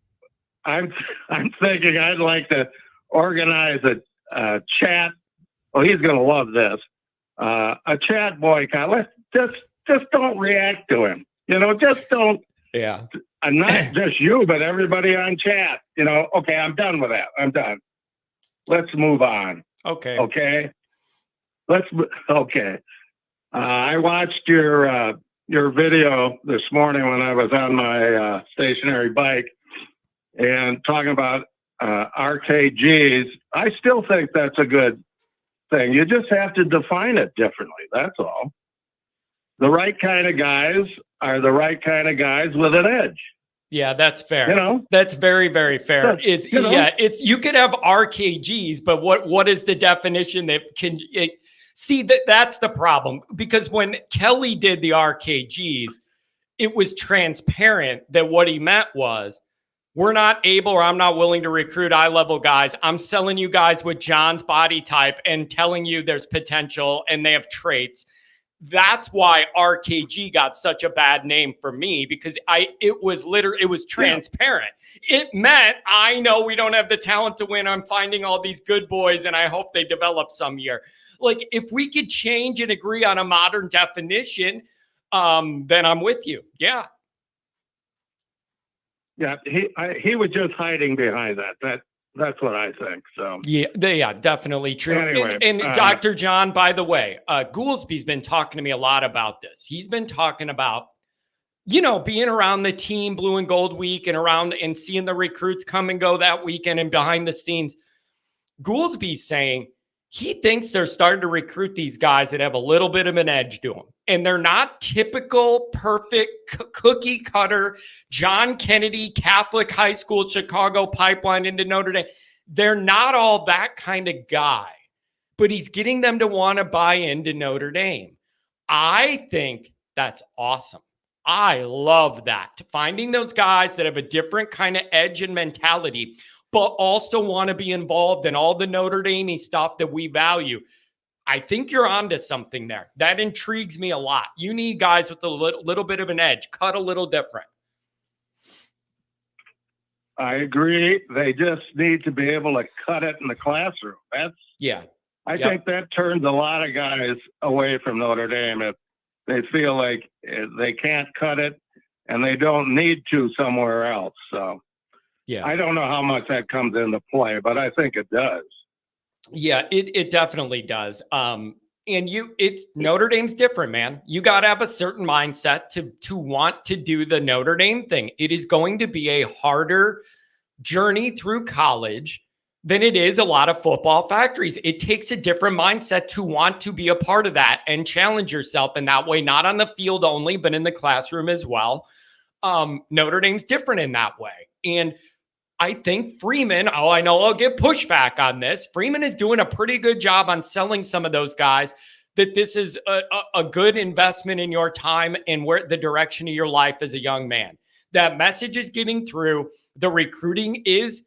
thinking I'd like to organize a chat. Oh, he's going to love this. A chat boycott. Let's just don't react to him. You know, just don't. Yeah. And not just you, but everybody on chat. You know, okay, I'm done with that. I'm done. Let's move on. Okay. Okay. Okay. I watched your video this morning when I was on my stationary bike and talking about RKGs. I still think that's a good thing. You just have to define it differently. That's all. The right kind of guys are the right kind of guys with an edge. Yeah, that's fair. You know, That's very, very fair. That's, It's you could have RKGs, but what is the definition that can see that's the problem? Because when Kelly did the RKGs, it was transparent that what he meant was we're not able or I'm not willing to recruit eye-level guys. I'm selling you guys with John's body type and telling you there's potential and they have traits. That's why RKG got such a bad name for me, because it was transparent. It meant I know we don't have the talent to win. I'm finding all these good boys and I hope they develop some year. Like if we could change and agree on a modern definition, then I'm with you. Yeah. Yeah, he was just hiding behind that. That's what I think. So yeah, definitely true. Anyway, and Dr. John, by the way, Goolsby's been talking to me a lot about this. He's been talking about, being around the team Blue and Gold week and around and seeing the recruits come and go that weekend and behind the scenes. Goolsby's saying he thinks they're starting to recruit these guys that have a little bit of an edge to them. And they're not typical, perfect, cookie cutter, John Kennedy, Catholic high school, Chicago pipeline into Notre Dame. They're not all that kind of guy, but he's getting them to want to buy into Notre Dame. I think that's awesome. I love that. Finding those guys that have a different kind of edge and mentality, but also want to be involved in all the Notre Dame stuff that we value. I think you're onto something there. That intrigues me a lot. You need guys with a little bit of an edge, cut a little different. I agree. They just need to be able to cut it in the classroom. I think that turns a lot of guys away from Notre Dame if they feel like they can't cut it and they don't need to somewhere else. So yeah, I don't know how much that comes into play, but I think it does. Yeah, it definitely does. And it's Notre Dame's different, man. You got to have a certain mindset to want to do the Notre Dame thing. It is going to be a harder journey through college than it is a lot of football factories. It takes a different mindset to want to be a part of that and challenge yourself in that way, not on the field only, but in the classroom as well. Notre Dame's different in that way. And I think Freeman, I know I'll get pushback on this. Freeman is doing a pretty good job on selling some of those guys that this is a good investment in your time and where the direction of your life as a young man. That message is getting through. The recruiting is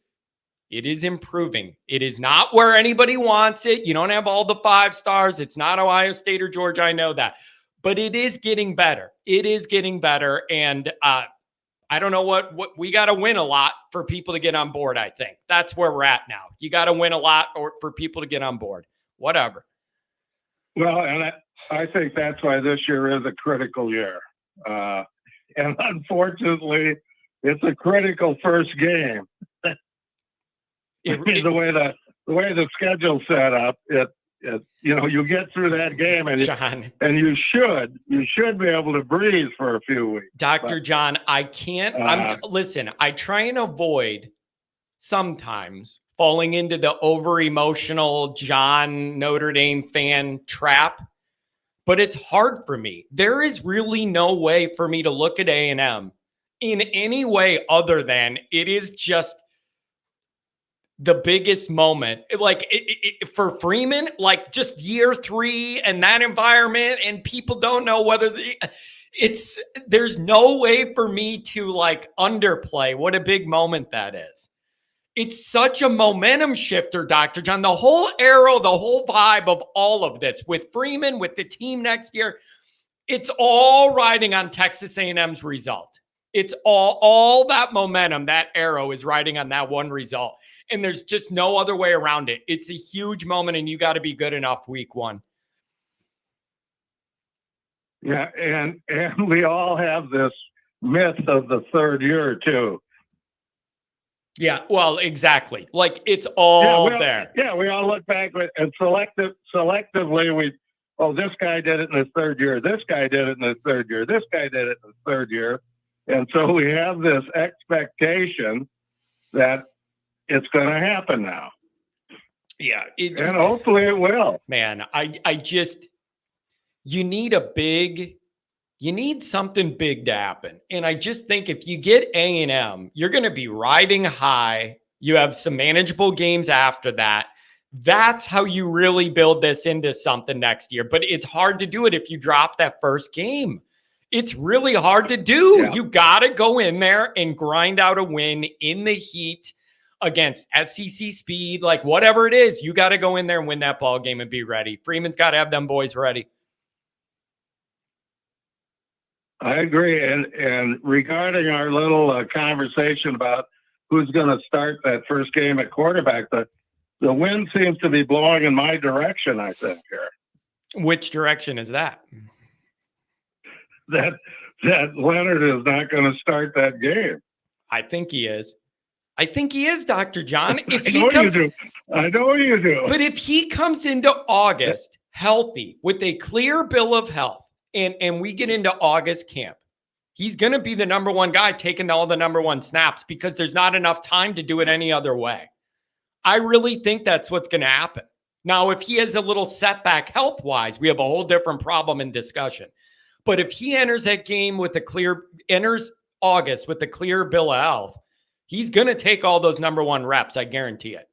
improving. It is not where anybody wants it. You don't have all the 5 stars. It's not Ohio State or Georgia. I know that, but it is getting better. It is getting better. And, I don't know what we got to win a lot for people to get on board. I think that's where we're at now. You got to win a lot for people to get on board, whatever. Well, and I think that's why this year is a critical year. And unfortunately, it's a critical first game. The way the schedule's set up, you get through that game and you should be able to breathe for a few weeks. Dr. John, I can't. Listen, I try and avoid sometimes falling into the over emotional John Notre Dame fan trap, but it's hard for me. There is really no way for me to look at A&M in any way other than it is just the biggest moment, like for Freeman, like just year 3 and that environment, and people don't know whether there's no way for me to like underplay what a big moment that is. It's such a momentum shifter, Dr. John. The whole arrow, the whole vibe of all of this with Freeman, with the team next year, it's all riding on Texas A&M's result. It's all that momentum, that arrow is riding on that one result. And there's just no other way around it. It's a huge moment, and you got to be good enough week 1. Yeah, and we all have this myth of the third year, too. Yeah, well, exactly. Like, it's all there. Yeah, we all look back and selectively, this guy did it in his third year. This guy did it in his third year. This guy did it in his third year. And so we have this expectation that it's going to happen now. Yeah. And hopefully it will. Man, you need a big You need something big to happen. And I just think if you get A&M, you're going to be riding high. You have some manageable games after that. That's how you really build this into something next year. But it's hard to do it if you drop that first game. It's really hard to do. Yeah. You got to go in there and grind out a win in the heat against SEC speed, like whatever it is. You got to go in there and win that ball game and be ready. Freeman's got to have them boys ready. I agree. And regarding our little conversation about who's going to start that first game at quarterback, the wind seems to be blowing in my direction, I think, here. Which direction is that? That Leonard is not going to start that game. I think he is. I think he is, Dr. John. If I he know comes, you do. I know you do. But if he comes into August healthy with a clear bill of health, and we get into August camp, he's going to be the number one guy taking all the number one snaps because there's not enough time to do it any other way. I really think that's what's going to happen. Now, if he has a little setback health-wise, we have a whole different problem in discussion. But if he enters that game with enters August with a clear bill of health, he's going to take all those number one reps. I guarantee it.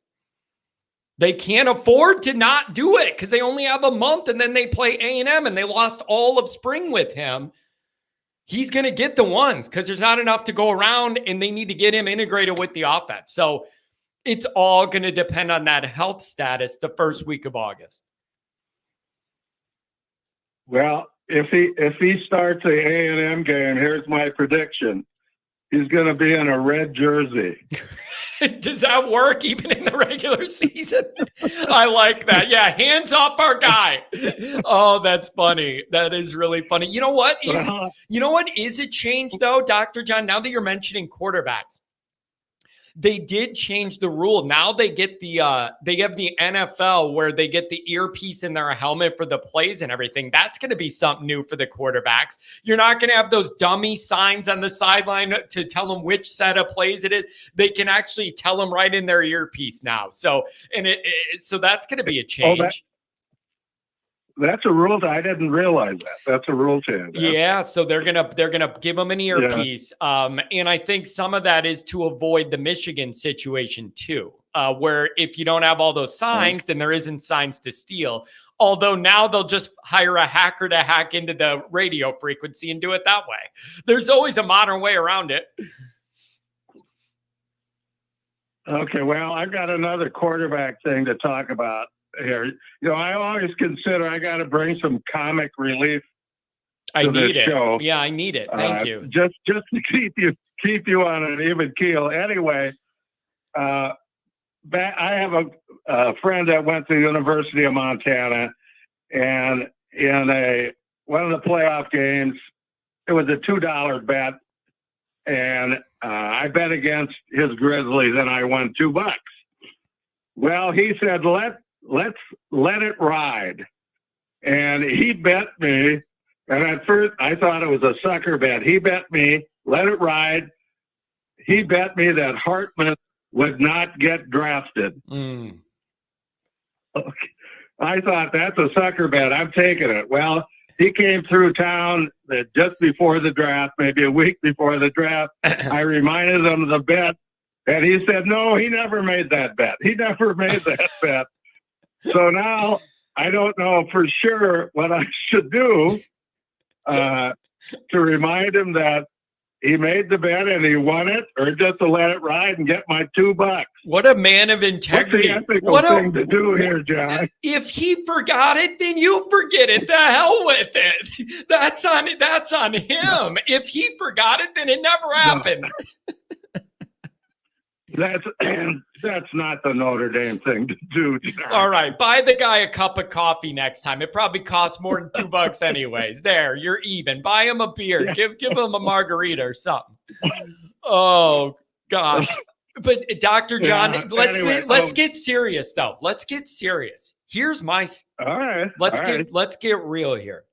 They can't afford to not do it because they only have a month and then they play A&M and they lost all of spring with him. He's going to get the ones because there's not enough to go around and they need to get him integrated with the offense. So it's all going to depend on that health status the first week of August. Well, if he starts the A&M game, here's my prediction. He's going to be in a red jersey. Does that work even in the regular season? I like that. Yeah, hands off our guy. Oh, that's funny. That is really funny. You know what is a change though, Dr. John? Now that you're mentioning quarterbacks, they did change the rule. Now they get they have the NFL where they get the earpiece in their helmet for the plays and everything. That's going to be something new for the quarterbacks. You're not going to have those dummy signs on the sideline to tell them which set of plays it is. They can actually tell them right in their earpiece now. So, so that's going to be a change. That's a rule. I didn't realize that. That's a rule change. Yeah, so they're gonna give them an earpiece, and I think some of that is to avoid the Michigan situation too, where if you don't have all those signs, then there isn't signs to steal. Although now they'll just hire a hacker to hack into the radio frequency and do it that way. There's always a modern way around it. Okay, well, I've got another quarterback thing to talk about here. You know, I always consider I got to bring some comic relief to this show. Yeah, I need it. Thank you. Just to keep you on an even keel. Anyway, I have a friend that went to the University of Montana, and in one of the playoff games, it was a $2 bet, and I bet against his Grizzlies, and I won $2. Well, he said, let's let it ride. And he bet me, and at first I thought it was a sucker bet. He bet me, let it ride. He bet me that Hartman would not get drafted. Okay. I thought, that's a sucker bet. I'm taking it. Well, he came through town just before the draft, maybe a week before the draft. I reminded him of the bet, and he said, no, he never made that bet. He never made that bet. So now I don't know for sure what I should do to remind him that he made the bet and he won it, or just to let it ride and get my $2. What a man of integrity. What's the ethical thing to do here, John? If he forgot it, then you forget it. The hell with it. That's on him. If he forgot it, then it never happened. That's not the Notre Dame thing to do, John. All right, buy the guy a cup of coffee next time. It probably costs more than $2 anyways. There, you're even. Buy him a beer. Give him a margarita or something. Oh gosh. But Dr. John, let's get serious though. Let's get serious. Here's my all right. Let's get real here.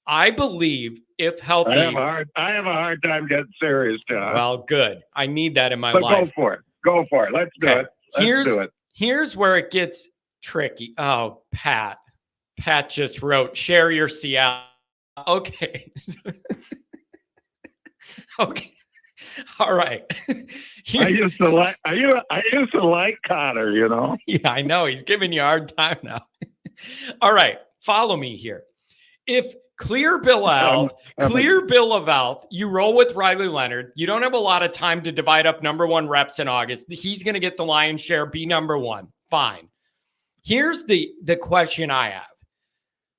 I believe if healthy, I have a hard time getting serious, John. Well, good. I need that in my life. Go for it. Let's do it. Here's where it gets tricky. Oh, Pat just wrote, share your Seattle Okay. Okay. All right. I used to like Connor, you know. Yeah, I know. He's giving you a hard time now. All right. Follow me here. If clear bill of health, you roll with Riley Leonard. You don't have a lot of time to divide up number one reps in August. He's going to get the lion's share, be number one. Fine. Here's the question I have.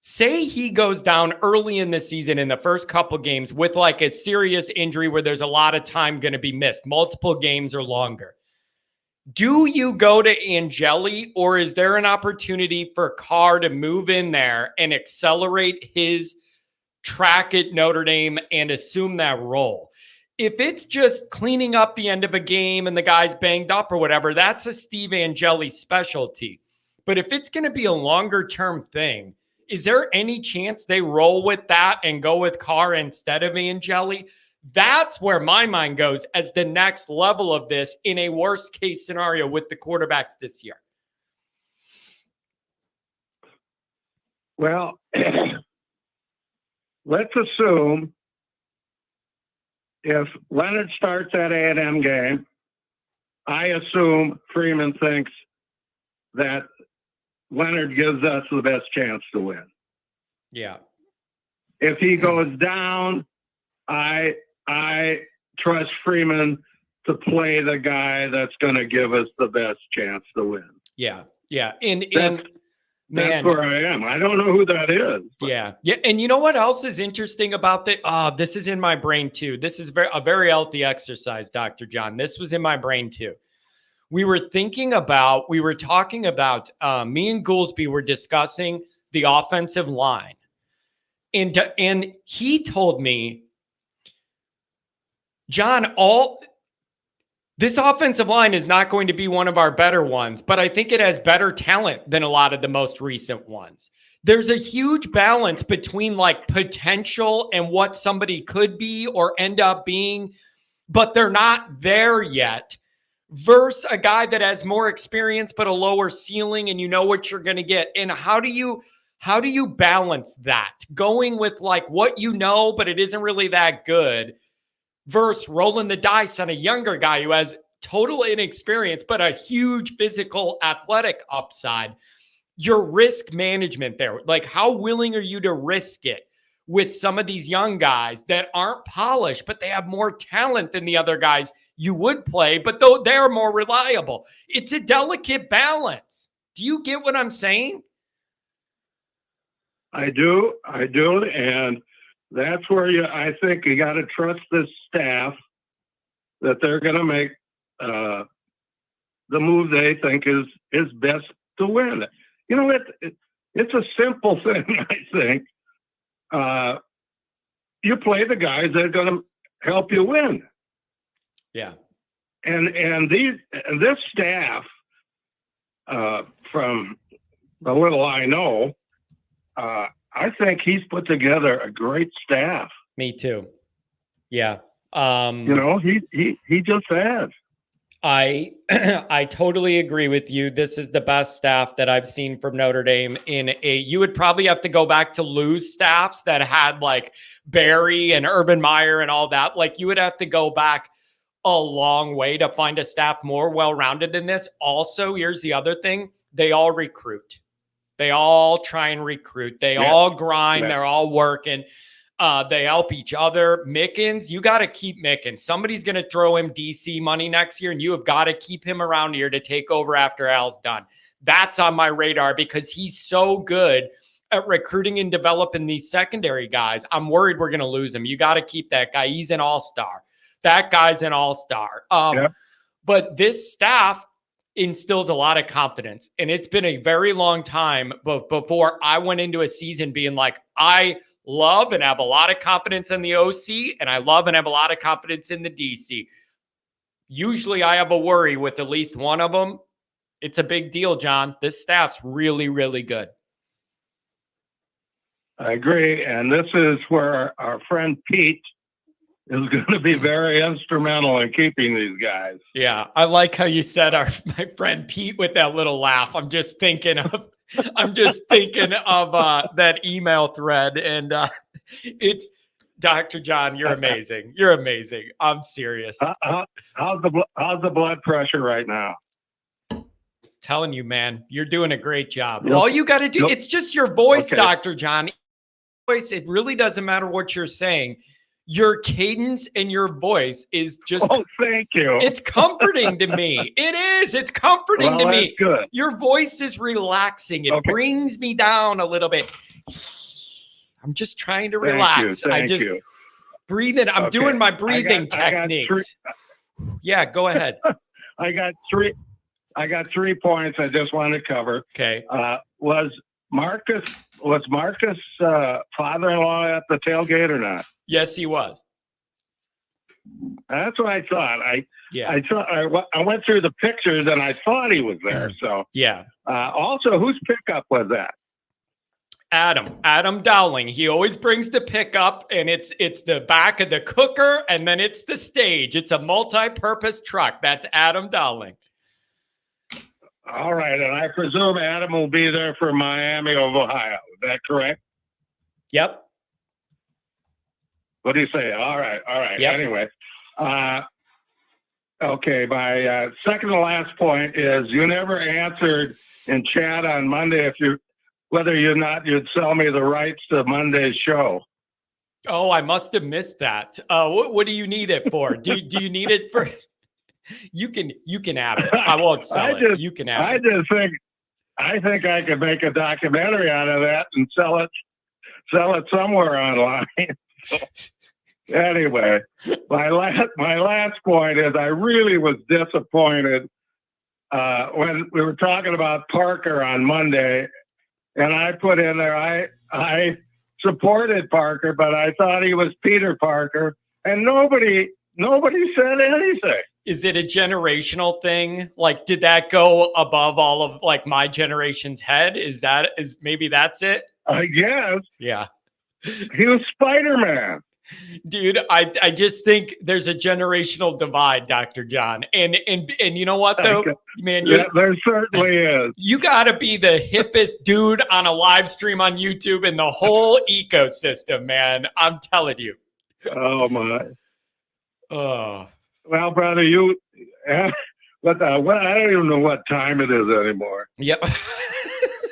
Say he goes down early in the season in the first couple games with like a serious injury where there's a lot of time going to be missed, multiple games or longer. Do you go to Angeli, or is there an opportunity for Carr to move in there and accelerate his track at Notre Dame and assume that role? If it's just cleaning up the end of a game and the guy's banged up or whatever, that's a Steve Angeli specialty. But if it's going to be a longer-term thing, is there any chance they roll with that and go with Carr instead of Angeli? That's where my mind goes as the next level of this in a worst case scenario with the quarterbacks this year. Well, let's assume if Leonard starts that A&M game, I assume Freeman thinks that Leonard gives us the best chance to win. Yeah. If he goes down, I trust Freeman to play the guy that's going to give us the best chance to win. Yeah. Yeah. And that's where I am. I don't know who that is. Yeah. Yeah. And you know what else is interesting about that? This is in my brain too. This is a very healthy exercise, Dr. John. This was in my brain too. We were talking about, me and Goolsby were discussing the offensive line. And he told me, John, this offensive line is not going to be one of our better ones, but I think it has better talent than a lot of the most recent ones. There's a huge balance between like potential and what somebody could be or end up being, but they're not there yet. Versus a guy that has more experience but a lower ceiling, and you know what you're going to get. And how do you balance that? Going with like what you know, but it isn't really that good, versus rolling the dice on a younger guy who has total inexperience but a huge physical athletic upside. Your risk management there, like how willing are you to risk it with some of these young guys that aren't polished, but they have more talent than the other guys you would play, but though they're more reliable? It's a delicate balance. Do you get what I'm saying? I do. And that's where I think you got to trust this staff that they're going to make the move they think is best to win. You know, it's a simple thing, I think. You play the guys that are going to help you win. Yeah. And this staff, from the little I know, I think he's put together a great staff. Me too. Yeah. He just has. I totally agree with you. This is the best staff that I've seen from Notre Dame you would probably have to go back to Lou's staffs that had like Barry and Urban Meyer and all that. Like you would have to go back a long way to find a staff more well-rounded than this. Also, here's the other thing. They all recruit. They all try and recruit. They all grind. They're all working. They help each other. Mickens, you got to keep Mickens. Somebody's going to throw him DC money next year, and you have got to keep him around here to take over after Al's done. That's on my radar because he's so good at recruiting and developing these secondary guys. I'm worried we're going to lose him. You got to keep that guy. He's an all-star. That guy's an all-star. But this staff instills a lot of confidence. And it's been a very long time before I went into a season being like, I love and have a lot of confidence in the OC, and I love and have a lot of confidence in the DC. Usually I have a worry with at least one of them. It's a big deal, John. This staff's really, really good. I agree. And this is where our friend Pete is going to be very instrumental in keeping these guys. Yeah, I like how you said my friend Pete with that little laugh. I'm just thinking of that email thread, and It's Dr. John. You're amazing. You're amazing. I'm serious. How's the blood pressure right now? Telling you, man, you're doing a great job. Yep. All you got to do, Yep. it's just your voice, Okay. Dr. John. Voice, it really doesn't matter what you're saying. Your cadence and your voice is just, Oh, thank you. it's comforting to me. It is. It's comforting to me. That's good. Your voice is relaxing. It Okay. brings me down a little bit. I'm just trying to Thank relax. you. I Thank just you. breathe in. I'm Okay. doing my breathing I got techniques. Yeah, go ahead. I got 3 points I just want to cover. Okay. Was Marcus father-in-law at the tailgate or not? Yes, he was. That's what I thought. Yeah. I went through the pictures and I thought he was there. So Yeah. also, whose pickup was that? Adam Dowling. He always brings the pickup, and it's the back of the cooker, and then it's the stage. It's a multi-purpose truck. That's Adam Dowling. All right, and I presume Adam will be there for Miami of Ohio. Is that correct? Yep. What do you say? All right. Yep. Anyway, okay. My second to last point is you never answered in chat on Monday whether or not you'd sell me the rights to Monday's show. Oh, I must have missed that. What do you need it for? Do you need it for? You can have it. I won't sell it. You can have it. I think I could make a documentary out of that and sell it somewhere online. Anyway, my last point is I really was disappointed when we were talking about Parker on Monday, and I put in there I supported Parker, but I thought he was Peter Parker, and nobody said anything. Is it a generational thing? Like, did that go above all of like my generation's head? Is maybe that's it? I guess. Yeah. He was Spider-Man. Dude, I just think there's a generational divide, Dr. John. And you know what though? Man, there certainly is. You gotta be the hippest dude on a live stream on YouTube in the whole ecosystem, man. I'm telling you. Oh my. Oh. Well, brother, what I don't even know what time it is anymore. Yep.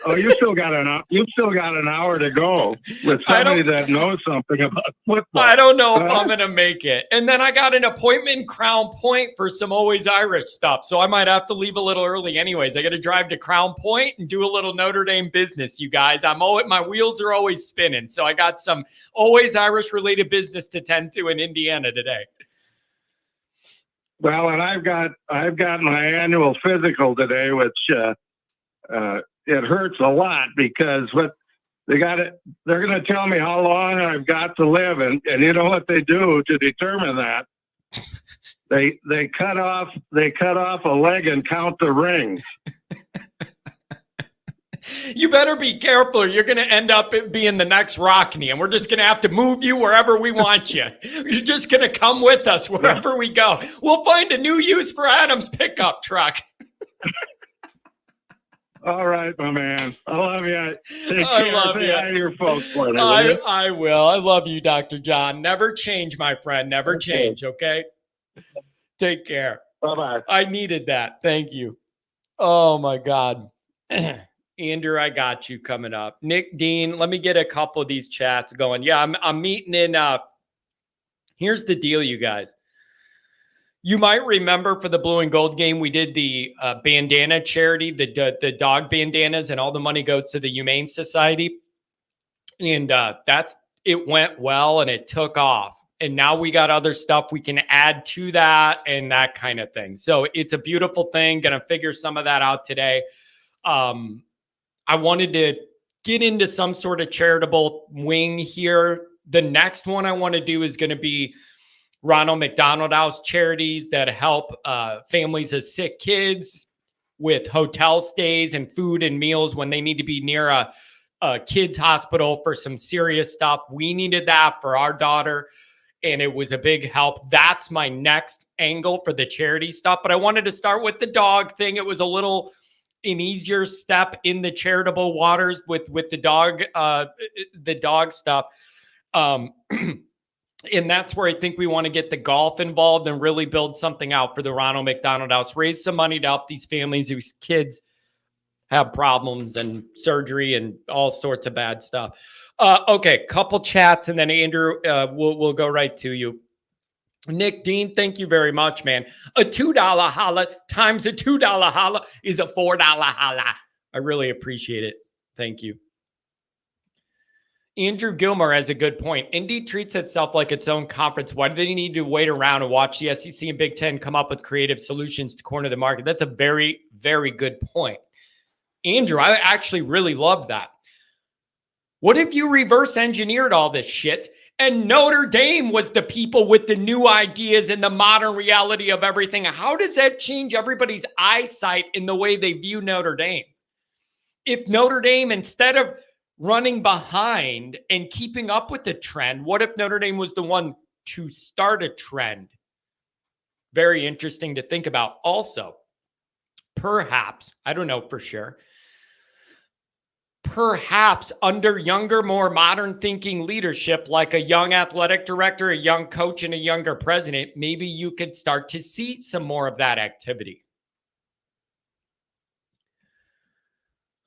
Oh, you still got an hour to go with somebody that knows something about football. I don't know if I'm gonna make it. And then I got an appointment in Crown Point for some Always Irish stuff, so I might have to leave a little early. Anyways, I got to drive to Crown Point and do a little Notre Dame business. You guys, my wheels are always spinning, so I got some Always Irish related business to tend to in Indiana today. Well, and I've got my annual physical today, which it hurts a lot because they're going to tell me how long I've got to live, and you know what they do to determine that? They cut off a leg and count the rings. You better be careful or you're going to end up being the next Rockne, and we're just going to have to move you wherever we want you. You're just going to come with us wherever we go. We'll find a new use for Adam's pickup truck. All right, my man. I love you. I love you. Say hi to your folks for me, I will. I love you, Dr. John. Never change, my friend. Never change, okay? Take care. Bye-bye. I needed that. Thank you. Oh, my God. Andrew, I got you coming up. Nick Dean, let me get a couple of these chats going. Yeah, I'm meeting in. Here's the deal, you guys. You might remember for the Blue and Gold game, we did the bandana charity, the dog bandanas, and all the money goes to the Humane Society. And it went well and it took off. And now we got other stuff we can add to that and that kind of thing. So it's a beautiful thing. Going to figure some of that out today. I wanted to get into some sort of charitable wing here. The next one I want to do is going to be Ronald McDonald House charities that help families of sick kids with hotel stays and food and meals when they need to be near a kid's hospital for some serious stuff. We needed that for our daughter, and it was a big help. That's my next angle for the charity stuff. But I wanted to start with the dog thing. It was an easier step in the charitable waters with the dog stuff. And that's where I think we want to get the golf involved and really build something out for the Ronald McDonald House, raise some money to help these families whose kids have problems and surgery and all sorts of bad stuff. Okay, couple chats, and then Andrew, we'll go right to you. Nick Dean, thank you very much, man. A $2 holla times a $2 holla is a $4 holla. I really appreciate it. Thank you. Andrew Gilmore has a good point. Indy treats itself like its own conference. Why do they need to wait around and watch the SEC and Big Ten come up with creative solutions to corner the market? That's a very, very good point. Andrew, I actually really love that. What if you reverse engineered all this shit and Notre Dame was the people with the new ideas and the modern reality of everything? How does that change everybody's eyesight in the way they view Notre Dame? If Notre Dame, instead of running behind and keeping up with the trend, what if Notre Dame was the one to start a trend? Very interesting to think about. Also, perhaps, I don't know for sure, perhaps under younger, more modern thinking leadership, like a young athletic director, a young coach, and a younger president, maybe you could start to see some more of that activity.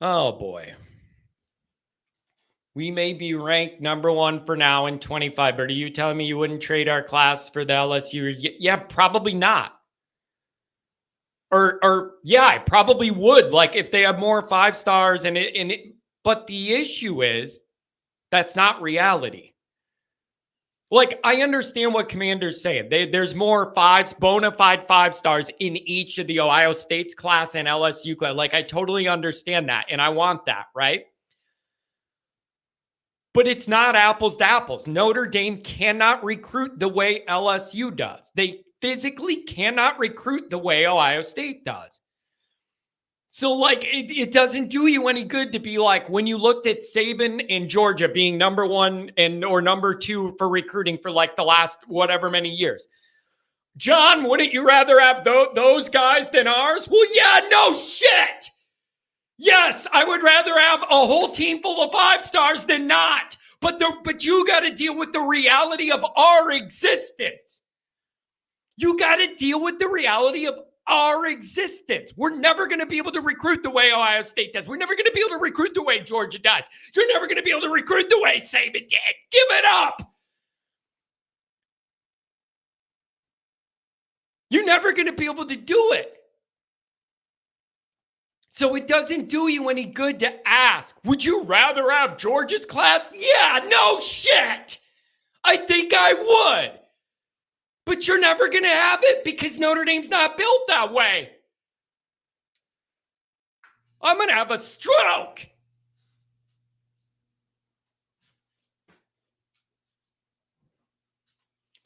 Oh boy. We may be ranked number 1 for now in 25, but are you telling me you wouldn't trade our class for the LSU? Yeah, probably not. Or yeah, I probably would. Like if they have more 5 stars but the issue is that's not reality. Like I understand what Commander's saying. There's more 5s, bona fide 5 stars in each of the Ohio State's class and LSU class. Like I totally understand that. And I want that, right? But it's not apples to apples. Notre Dame cannot recruit the way LSU does. They physically cannot recruit the way Ohio State does. So, like, it doesn't do you any good to be like, when you looked at Saban and Georgia being number 1 or number 2 for recruiting for like the last whatever many years. John, wouldn't you rather have those guys than ours? Well, yeah, no shit. Yes, I would rather have a whole team full of 5 stars than not. But you got to deal with the reality of our existence. You got to deal with the reality of our existence. We're never going to be able to recruit the way Ohio State does. We're never going to be able to recruit the way Georgia does. You're never going to be able to recruit the way Saban did. Give it up. You're never going to be able to do it. So it doesn't do you any good to ask, would you rather have Georgia's class? Yeah, no shit. I think I would. But you're never going to have it because Notre Dame's not built that way. I'm going to have a stroke.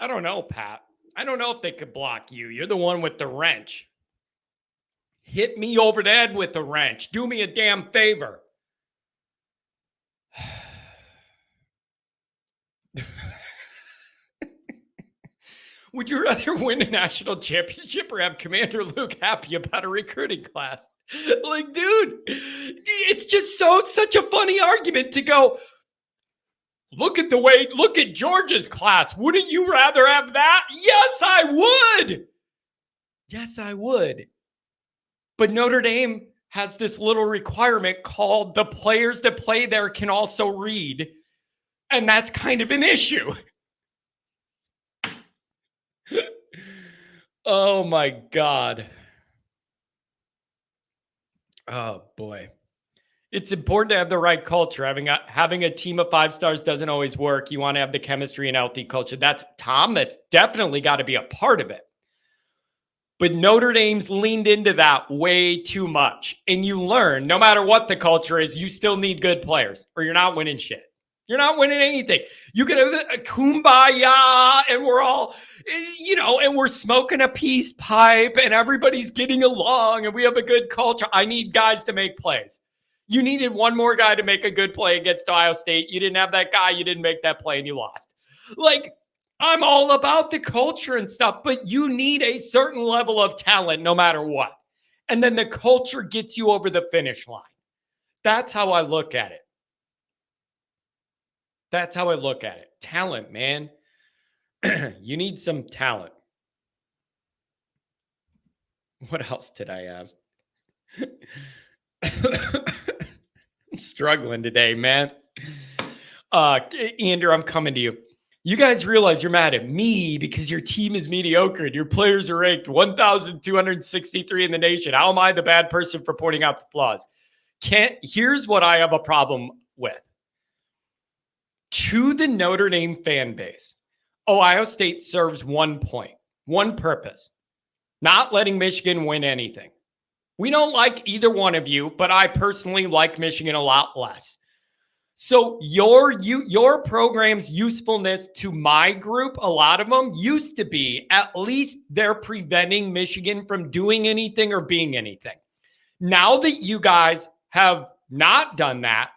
I don't know, Pat. I don't know if they could block you. You're the one with the wrench. Hit me over the head with the wrench. Do me a damn favor. Would you rather win a national championship or have Commander Luke happy about a recruiting class? Like, dude, it's just such a funny argument to go, look at Georgia's class. Wouldn't you rather have that? Yes, I would. Yes, I would. But Notre Dame has this little requirement called the players that play there can also read. And that's kind of an issue. Oh my God. Oh boy. It's important to have the right culture. Having a team of 5 stars doesn't always work. You want to have the chemistry and healthy culture. That's definitely got to be a part of it. But Notre Dame's leaned into that way too much. And you learn, no matter what the culture is, you still need good players or you're not winning shit. You're not winning anything. You can have a kumbaya and we're all, and we're smoking a peace pipe and everybody's getting along and we have a good culture. I need guys to make plays. You needed one more guy to make a good play against Ohio State. You didn't have that guy. You didn't make that play and you lost. Like, I'm all about the culture and stuff, but you need a certain level of talent no matter what. And then the culture gets you over the finish line. That's how I look at it. That's how I look at it. talent, man. You need some talent. What else did I have? I'm struggling today, man. Andrew, I'm coming to you. You guys realize you're mad at me because your team is mediocre and your players are ranked 1,263 in the nation. How am I the bad person for pointing out the flaws? Here's what I have a problem with. To the Notre Dame fan base, Ohio State serves one point, one purpose: not letting Michigan win anything. We don't like either one of you, but I personally like Michigan a lot less. So your program's usefulness to my group, a lot of them used to be at least they're preventing Michigan from doing anything or being anything. Now that you guys have not done that,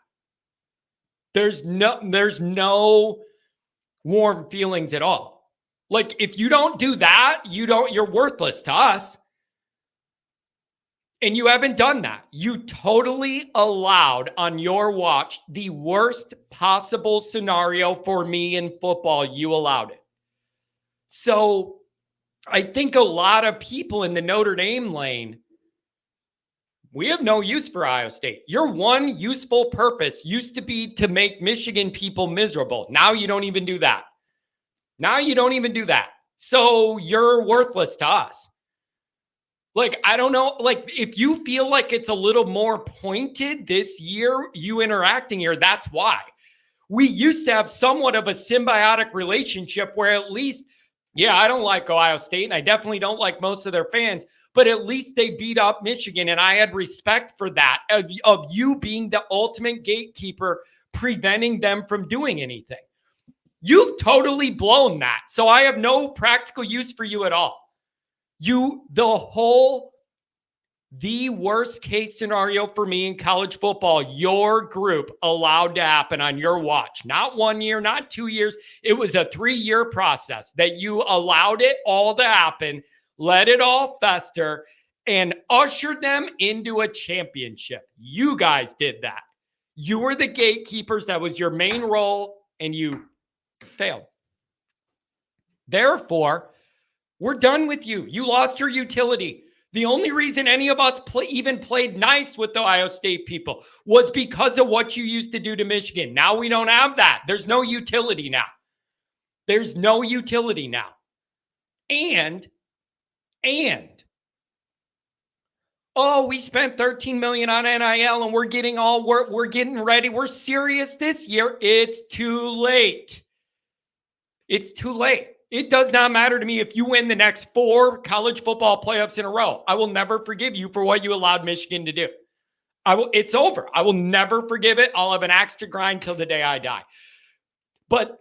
there's no warm feelings at all. Like, if you don't do that, you're worthless to us. And you haven't done that. You totally allowed on your watch the worst possible scenario for me in football. You allowed it. So I think a lot of people in the Notre Dame lane, we have no use for Ohio State. Your one useful purpose used to be to make Michigan people miserable. Now you don't even do that. So you're worthless to us. Like, I don't know, like, if you feel like it's a little more pointed this year, you interacting here, that's why. We used to have somewhat of a symbiotic relationship where at least, yeah, I don't like Ohio State, and I definitely don't like most of their fans, but at least they beat up Michigan, and I had respect for that, of you being the ultimate gatekeeper, preventing them from doing anything. You've totally blown that, so I have no practical use for you at all. The worst case scenario for me in college football, your group allowed to happen on your watch. Not 1 year, not 2 years. It was a 3-year process that you allowed it all to happen, let it all fester, and ushered them into a championship. You guys did that. You were the gatekeepers. That was your main role, and you failed. Therefore, we're done with you. You lost your utility. The only reason any of us even played nice with the Ohio State people was because of what you used to do to Michigan. Now we don't have that. There's no utility now. And we spent $13 million on NIL and we're getting ready. We're serious this year. It's too late. It does not matter to me if you win the next 4 college football playoffs in a row. I will never forgive you for what you allowed Michigan to do. It's over. I will never forgive it. I'll have an axe to grind till the day I die. But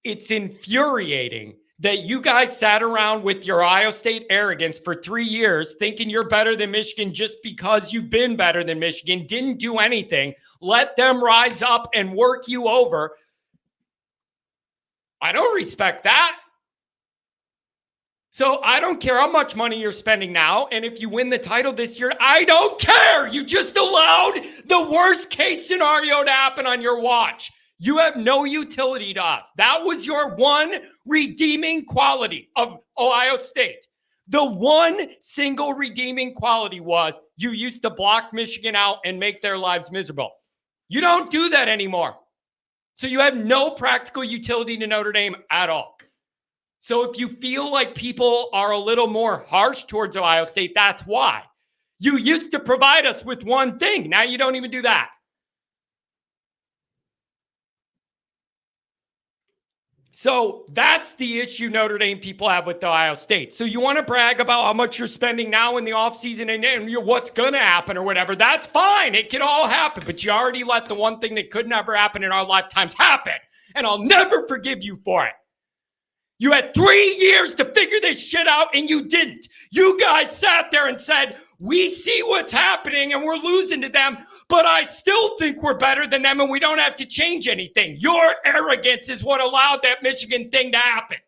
it's infuriating that you guys sat around with your Ohio State arrogance for 3 years thinking you're better than Michigan just because you've been better than Michigan, didn't do anything, let them rise up and work you over. I don't respect that. So I don't care how much money you're spending now. And if you win the title this year, I don't care. You just allowed the worst case scenario to happen on your watch. You have no utility to us. That was your one redeeming quality of Ohio State. The one single redeeming quality was you used to block Michigan out and make their lives miserable. You don't do that anymore. So you have no practical utility to Notre Dame at all. So if you feel like people are a little more harsh towards Ohio State, that's why. You used to provide us with one thing. Now you don't even do that. So that's the issue Notre Dame people have with Ohio State. So you want to brag about how much you're spending now in the offseason and what's going to happen or whatever. That's fine. It can all happen. But you already let the one thing that could never happen in our lifetimes happen. And I'll never forgive you for it. You had 3 years to figure this shit out and you didn't. You guys sat there and said, we see what's happening and we're losing to them, but I still think we're better than them and we don't have to change anything. Your arrogance is what allowed that Michigan thing to happen.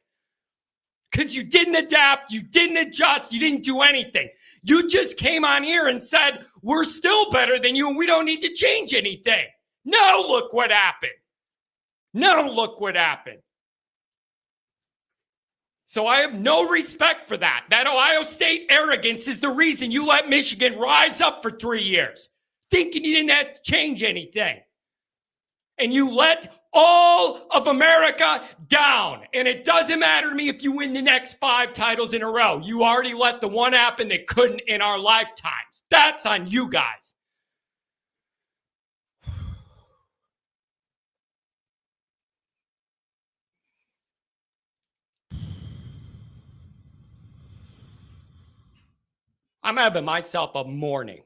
Because you didn't adapt, you didn't adjust, you didn't do anything. You just came on here and said, we're still better than you and we don't need to change anything. Now look what happened. Now look what happened. So I have no respect for that. That Ohio State arrogance is the reason you let Michigan rise up for 3 years, thinking you didn't have to change anything. And you let all of America down. And it doesn't matter to me if you win the next 5 titles in a row. You already let the one happen that couldn't in our lifetimes. That's on you guys. I'm having myself a morning.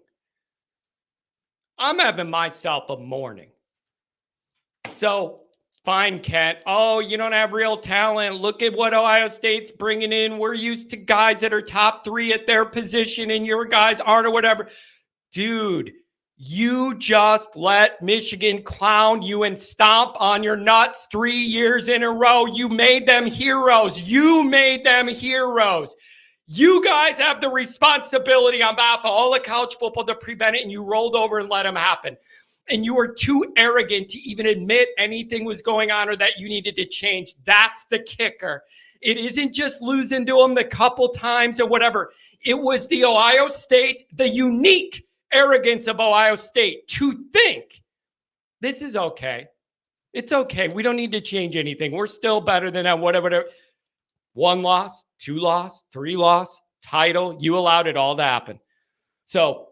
So, fine, Kent. Oh, you don't have real talent. Look at what Ohio State's bringing in. We're used to guys that are top 3 at their position, and your guys aren't or whatever. Dude, you just let Michigan clown you and stomp on your nuts 3 years in a row. You made them heroes. You guys have the responsibility on behalf of all of college football to prevent it, and you rolled over and let them happen. And you were too arrogant to even admit anything was going on or that you needed to change. That's the kicker. It isn't just losing to them the couple times or whatever. It was the Ohio State, the unique arrogance of Ohio State to think this is okay. It's okay. We don't need to change anything. We're still better than that, whatever. 1 loss, 2 loss, 3 loss, title. You allowed it all to happen. So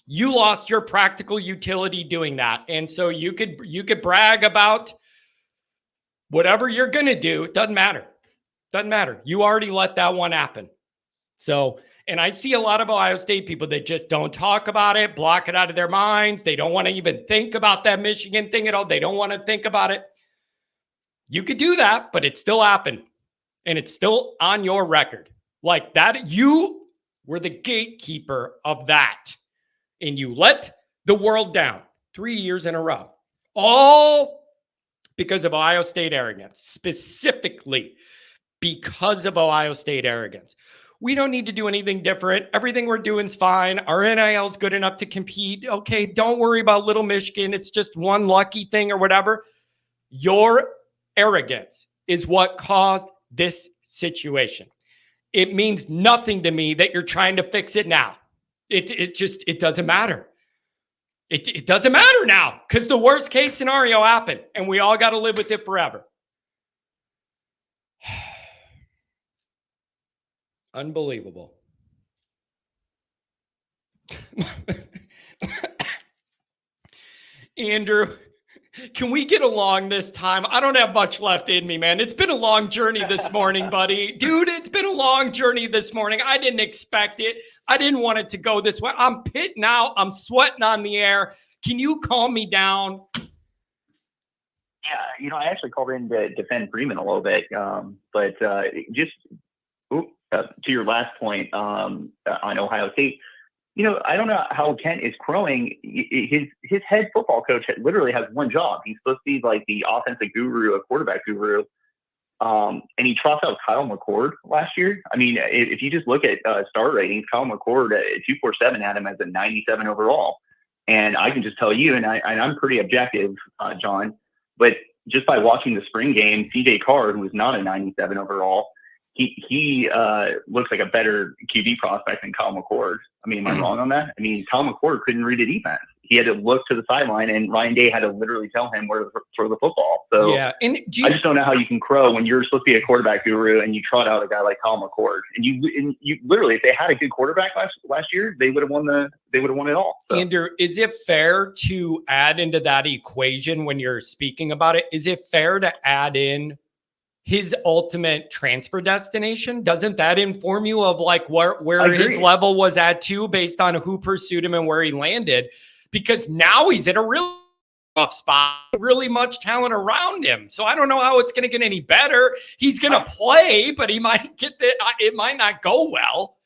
you lost your practical utility doing that. And so you could brag about whatever you're going to do. It doesn't matter. You already let that one happen. So, and I see a lot of Ohio State people that just don't talk about it, block it out of their minds. They don't want to even think about that Michigan thing at all. They don't want to think about it. You could do that, but it still happened. And it's still on your record. Like that, you were the gatekeeper of that. And you let the world down 3 years in a row. All because of Ohio State arrogance. Specifically because of Ohio State arrogance. We don't need to do anything different. Everything we're doing is fine. Our NIL is good enough to compete. Okay, don't worry about Little Michigan. It's just one lucky thing or whatever. Your arrogance is what caused this situation. It means nothing to me that you're trying to fix it now. It doesn't matter. It doesn't matter now because the worst case scenario happened and we all got to live with it forever. Unbelievable. Andrew, can we get along this time? I don't have much left in me, man. It's been a long journey this morning, buddy. Dude, it's been a long journey this morning. I didn't expect it. I didn't want it to go this way. I'm pit now. I'm sweating on the air. Can you calm me down? Yeah, I actually called in to defend Freeman a little bit. But just to your last point on Ohio State, I don't know how Kent is crowing. His head football coach literally has one job. He's supposed to be like the offensive guru, a quarterback guru. And he troughed out Kyle McCord last year. I mean, if you just look at star ratings, Kyle McCord at 247 had him as a 97 overall. And I can just tell you, and I'm pretty objective, John, but just by watching the spring game, CJ Carr, who was not a 97 overall, he looks like a better QB prospect than Kyle McCord. I mean, am I wrong on that? I mean, Kyle McCord couldn't read a defense. He had to look to the sideline, and Ryan Day had to literally tell him where to throw the football. So yeah, and I just don't know how you can crow when you're supposed to be a quarterback guru and you trot out a guy like Kyle McCord. And you literally, if they had a good quarterback last year, they would have won it all. So. Andrew, is it fair to add into that equation when you're speaking about it? Is it fair to add in his ultimate transfer destination? Doesn't that inform you of like where his level was at too, based on who pursued him and where he landed? Because now he's in a really rough spot, really much talent around him. So I don't know how it's going to get any better. He's going to play, but he might it might not go well.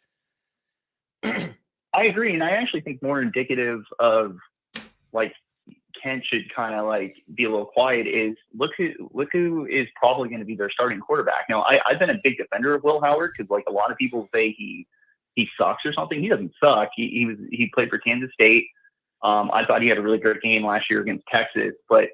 I agree. And I actually think more indicative of like Kent should kind of like be a little quiet is look who is probably going to be their starting quarterback. Now, I've been a big defender of Will Howard because like a lot of people say he sucks or something. He doesn't suck. He played for Kansas State. I thought he had a really great game last year against Texas, but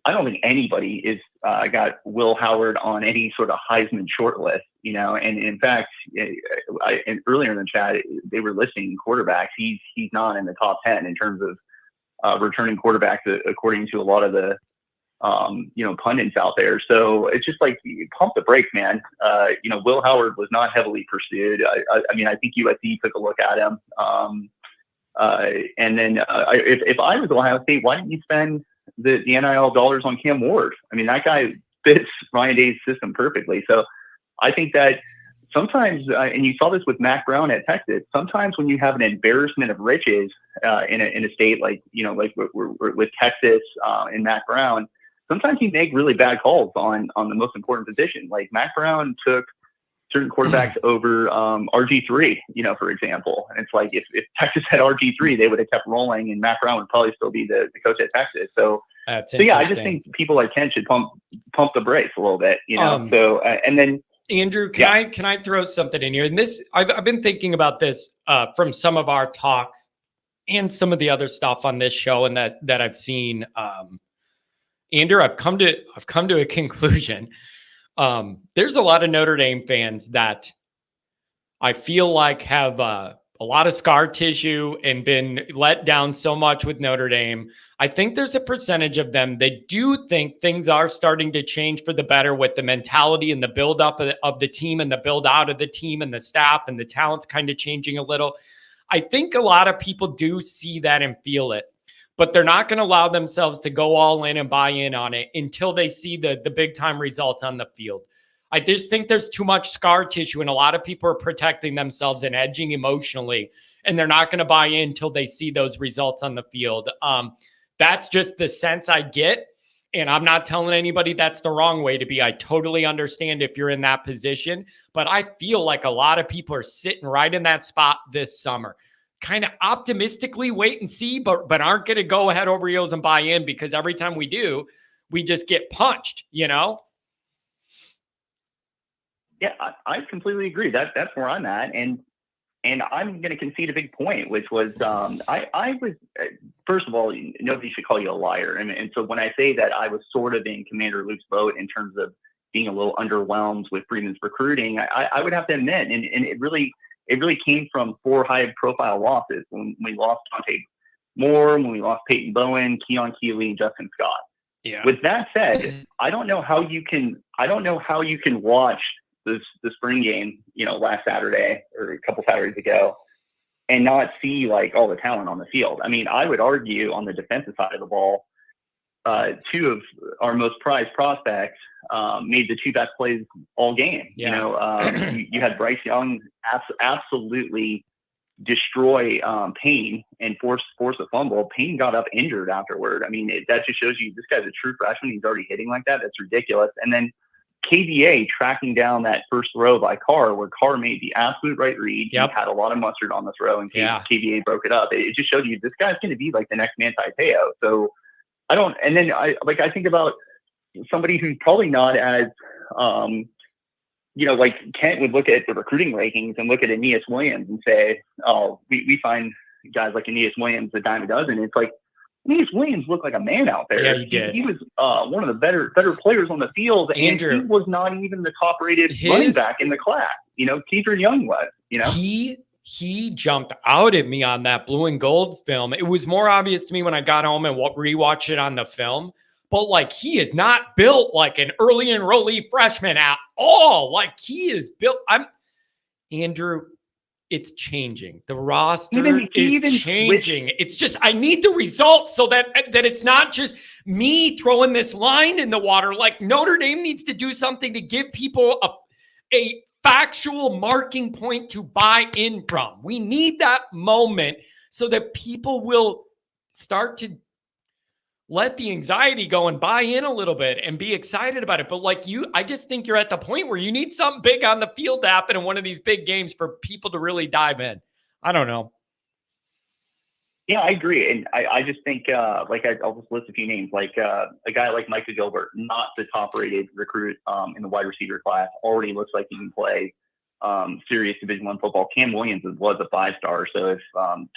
I don't think anybody is got Will Howard on any sort of Heisman shortlist, and in fact, and earlier in the chat, they were listing quarterbacks. He's not in the top 10 in terms of returning quarterbacks, according to a lot of the pundits out there. So it's just like, pump the brakes, man. Will Howard was not heavily pursued. I mean, I think USC took a look at him. And then if I was Ohio State, why didn't you spend the NIL dollars on Cam Ward? I mean, that guy fits Ryan Day's system perfectly. So I think that sometimes, and you saw this with Mac Brown at Texas, sometimes when you have an embarrassment of riches in a state like with Texas and Mac Brown, sometimes you make really bad calls on the most important position. Like Mac Brown took certain quarterbacks over RG3, for example. And it's like, if Texas had RG3, they would have kept rolling, and Mac Brown would probably still be the coach at Texas. So yeah, I just think people like Ken should pump the brakes a little bit, So and then Andrew, can I throw something in here? And this, I've been thinking about this from some of our talks and some of the other stuff on this show, and that I've seen. Andrew, I've come to a conclusion. There's a lot of Notre Dame fans that I feel like have a lot of scar tissue and been let down so much with Notre Dame. I think there's a percentage of them that do think things are starting to change for the better with the mentality and the build up of the team and the build out of the team and the staff and the talent's kind of changing a little. I think a lot of people do see that and feel it, but they're not going to allow themselves to go all in and buy in on it until they see the big time results on the field. I just think there's too much scar tissue, and a lot of people are protecting themselves and edging emotionally, and they're not going to buy in until they see those results on the field. That's just the sense I get, and I'm not telling anybody that's the wrong way to be. I totally understand if you're in that position, but I feel like a lot of people are sitting right in that spot this summer, kind of optimistically wait and see, but aren't going to go ahead over heels and buy in, because every time we do, we just get punched, Yeah, I completely agree. That's where I'm at, and I'm going to concede a big point, which was I was, first of all, nobody should call you a liar, and so when I say that I was sort of in Commander Luke's boat in terms of being a little underwhelmed with Freeman's recruiting, I would have to admit, and it really came from 4 high-profile losses when we lost Dante Moore, when we lost Peyton Bowen, Keon Keeley, and Justin Scott. Yeah. With that said, I don't know how you can watch the spring game, last Saturday or a couple Saturdays ago, and not see like all the talent on the field. I mean, I would argue on the defensive side of the ball, 2 of our most prized prospects made the 2 best plays all game. Yeah. You had Bryce Young absolutely destroy Payne and force a fumble. Payne got up injured afterward. I mean, that just shows you this guy's a true freshman. He's already hitting like that. That's ridiculous. And then KVA tracking down that first throw by Carr, where Carr made the absolute right read. Yep. He had a lot of mustard on the throw, and KVA broke it up. It just showed you this guy's going to be like the next Manti Te'o. So I think about somebody who's probably not as, like Kent would look at the recruiting rankings and look at Aeneas Williams and say, oh, we find guys like Aeneas Williams a dime a dozen. It's like, Aeneas Williams looked like a man out there. Yeah, he did. He was one of the better players on the field, Andrew, and he was not even the top-rated running back in the class. Keefer Young was. He jumped out at me on that blue and gold film. It was more obvious to me when I got home and rewatched it on the film. But like, he is not built like an early enrollee freshman at all. Like, he is built. Andrew. It's changing. The roster is changing. It's just, I need the results so that it's not just me throwing this line in the water. Like, Notre Dame needs to do something to give people a factual marking point to buy in from. We need that moment so that people will start to let the anxiety go and buy in a little bit and be excited about it. But I just think you're at the point where you need something big on the field to happen in one of these big games for people to really dive in. I don't know. Yeah, I agree. And I just think, I'll just list a few names, like a guy like Micah Gilbert, not the top-rated recruit in the wide receiver class, already looks like he can play serious Division I football. Cam Williams was a 5-star, so if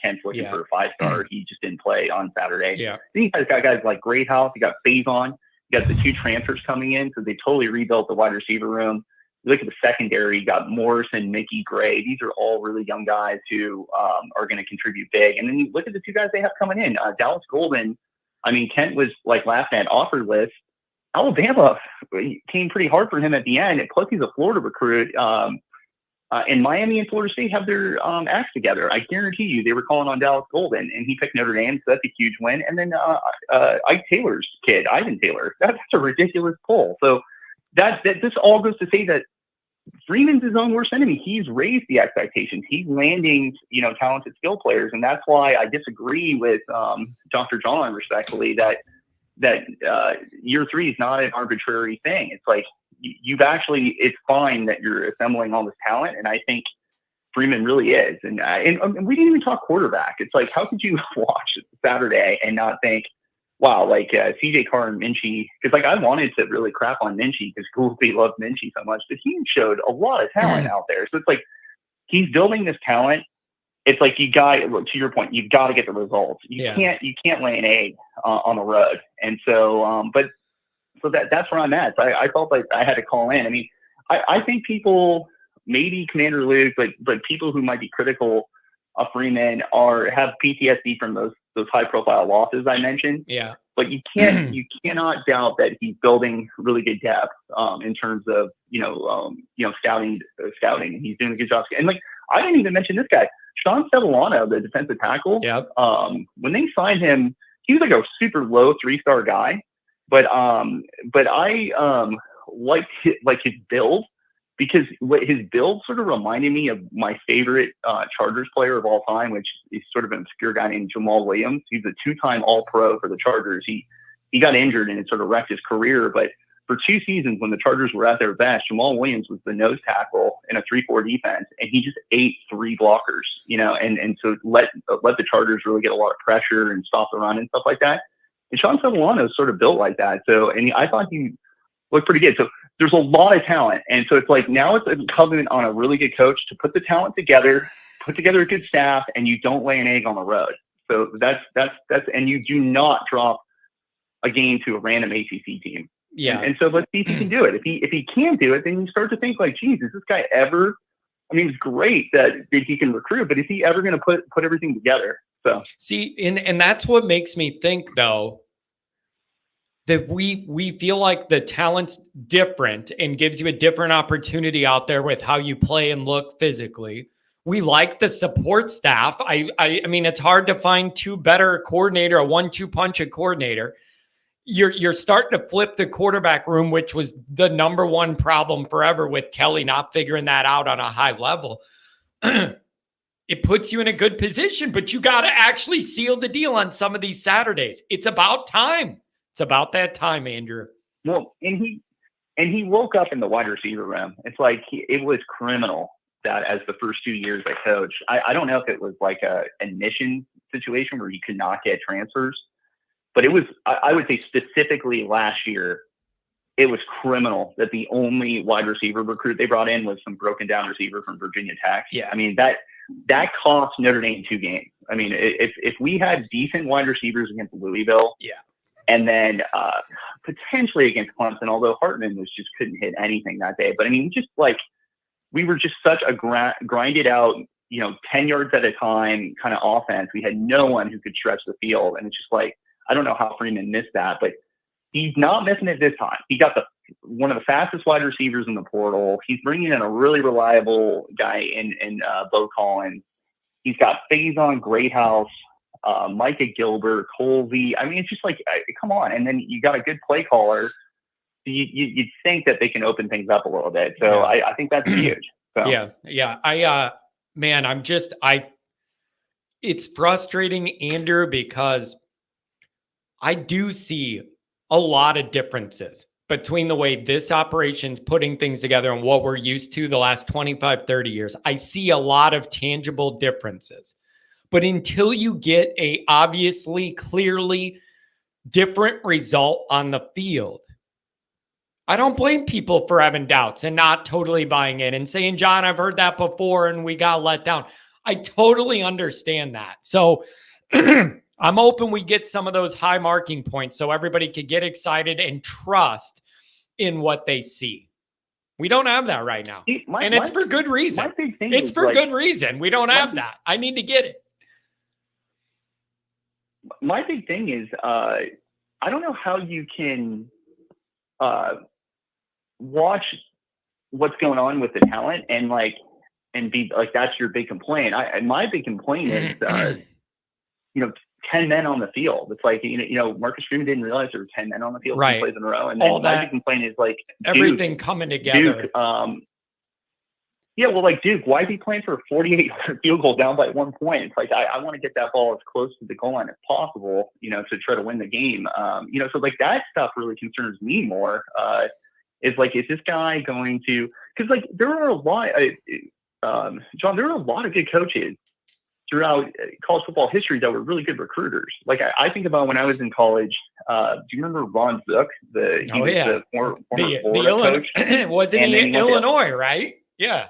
Kent's looking for a 5-star, he just didn't play on Saturday. Yeah. Then you guys got guys like Greathouse, you got Faison. You got the 2 transfers coming in, so they totally rebuilt the wide receiver room. You look at the secondary, you got Morrison, Mickey, Gray. These are all really young guys who are going to contribute big. And then you look at the 2 guys they have coming in. Dallas Golden, I mean, Kent was like last at offer list. Alabama came pretty hard for him at the end. And plus, he's a Florida recruit. And Miami and Florida State have their acts together. I guarantee you they were calling on Dallas Golden, and he picked Notre Dame, so that's a huge win. And then Ike Taylor's kid, Ivan Taylor, that's a ridiculous pull. So that this all goes to say that Freeman's his own worst enemy. He's raised the expectations. He's landing, talented skill players, and that's why I disagree with Dr. John respectfully that year 3 is not an arbitrary thing. It's like it's fine that you're assembling all this talent, and I think Freeman really is. And we didn't even talk quarterback. It's like, how could you watch Saturday and not think, wow, like CJ Carr and Minchie, because like I wanted to really crap on Minchie because Goolsby loved Minchie so much, but he showed a lot of talent out there. So it's like he's building this talent. It's like to your point, you've got to get the results. You can't lay an egg on the road. And so, so that's where I'm at. So I felt like I had to call in. I mean, I think people, maybe Commander Luke, but people who might be critical of Freeman have PTSD from those high profile losses I mentioned. Yeah. But you cannot doubt that he's building really good depth in terms of scouting. He's doing a good job. And like I didn't even mention this guy, Sean Sevillano, the defensive tackle. Yeah. When they signed him, he was like a super low 3-star guy. But I liked his build, because his build sort of reminded me of my favorite Chargers player of all time, which is sort of an obscure guy named Jamal Williams. He's a 2-time All-Pro for the Chargers. He got injured and it sort of wrecked his career. But for 2 seasons, when the Chargers were at their best, Jamal Williams was the nose tackle in a 3-4 defense, and he just ate 3 blockers, and so let the Chargers really get a lot of pressure and stop the run and stuff like that. And Sean Sevillano is sort of built like that. So, and I thought he looked pretty good. So there's a lot of talent. And so it's like, now it's incumbent on a really good coach to put the talent together, put together a good staff, and you don't lay an egg on the road. So that's, and you do not drop a game to a random ACC team. Yeah. And so let's see if he can do it. If he can't do it, then you start to think like, geez, is this guy ever, I mean, it's great that he can recruit, but is he ever going to put everything together? So see, and that's what makes me think, though, that we feel like the talent's different and gives you a different opportunity out there with how you play and look physically. We like the support staff. I mean, it's hard to find 2 better coordinator, a 1-2 punch at coordinator. You're starting to flip the quarterback room, which was the number 1 problem forever with Kelly not figuring that out on a high level. It puts you in a good position, but you got to actually seal the deal on some of these Saturdays. It's about time. It's about that time, Andrew. Well, and he woke up in the wide receiver room. It's like it was criminal that as the first 2 years I coached. I don't know if it was like a admission situation where you could not get transfers, but it was, I would say specifically last year, it was criminal that the only wide receiver recruit they brought in was some broken down receiver from Virginia Tech. Yeah. I mean, that cost Notre Dame 2 games. I mean, if we had decent wide receivers against Louisville, and then potentially against Clemson, although Hartman just couldn't hit anything that day. But I mean, just like we were just such a grinded out, 10 yards at a time kind of offense. We had no one who could stretch the field, and it's just like, I don't know how Freeman missed that, but he's not missing it this time. He got one of the fastest wide receivers in the portal. He's bringing in a really reliable guy in Bo Collins. He's got Faison Greathouse, Micah Gilbert, Colby. I mean, it's just like, come on. And then you got a good play caller. You'd think that they can open things up a little bit. So I think that's huge. So. Yeah. It's frustrating, Andrew, because I do see a lot of differences between the way this operation's putting things together and what we're used to the last 25, 30 years. I see a lot of tangible differences. But until you get a obviously, clearly different result on the field, I don't blame people for having doubts and not totally buying in and saying, John, I've heard that before and we got let down. I totally understand that. So I'm hoping we get some of those high marking points so everybody could get excited and trust in what they see. We don't have that right now. And it's for good reason. My big thing It's is, for like, good reason. We don't have that. I need to get it. My big thing is, I don't know how you can watch what's going on with the talent and be like, that's your big complaint. My big complaint is, 10 men on the field. It's like, Marcus Freeman didn't realize there were 10 men on the field. Right. 2 plays in a row. And then All my that, big complaint is like everything coming together. Duke, like Duke, why is he playing for a 48-yard field goal down by 1 point? It's like, I want to get that ball as close to the goal line as possible, to try to win the game. So like that stuff really concerns me more. Is like, is this guy going to, because like there are a lot, John, there are a lot of good coaches throughout college football history that were really good recruiters. Like I think about when I was in college. Do you remember Ron Zook? He was the former Florida coach. Wasn't he in Illinois, right? Yeah.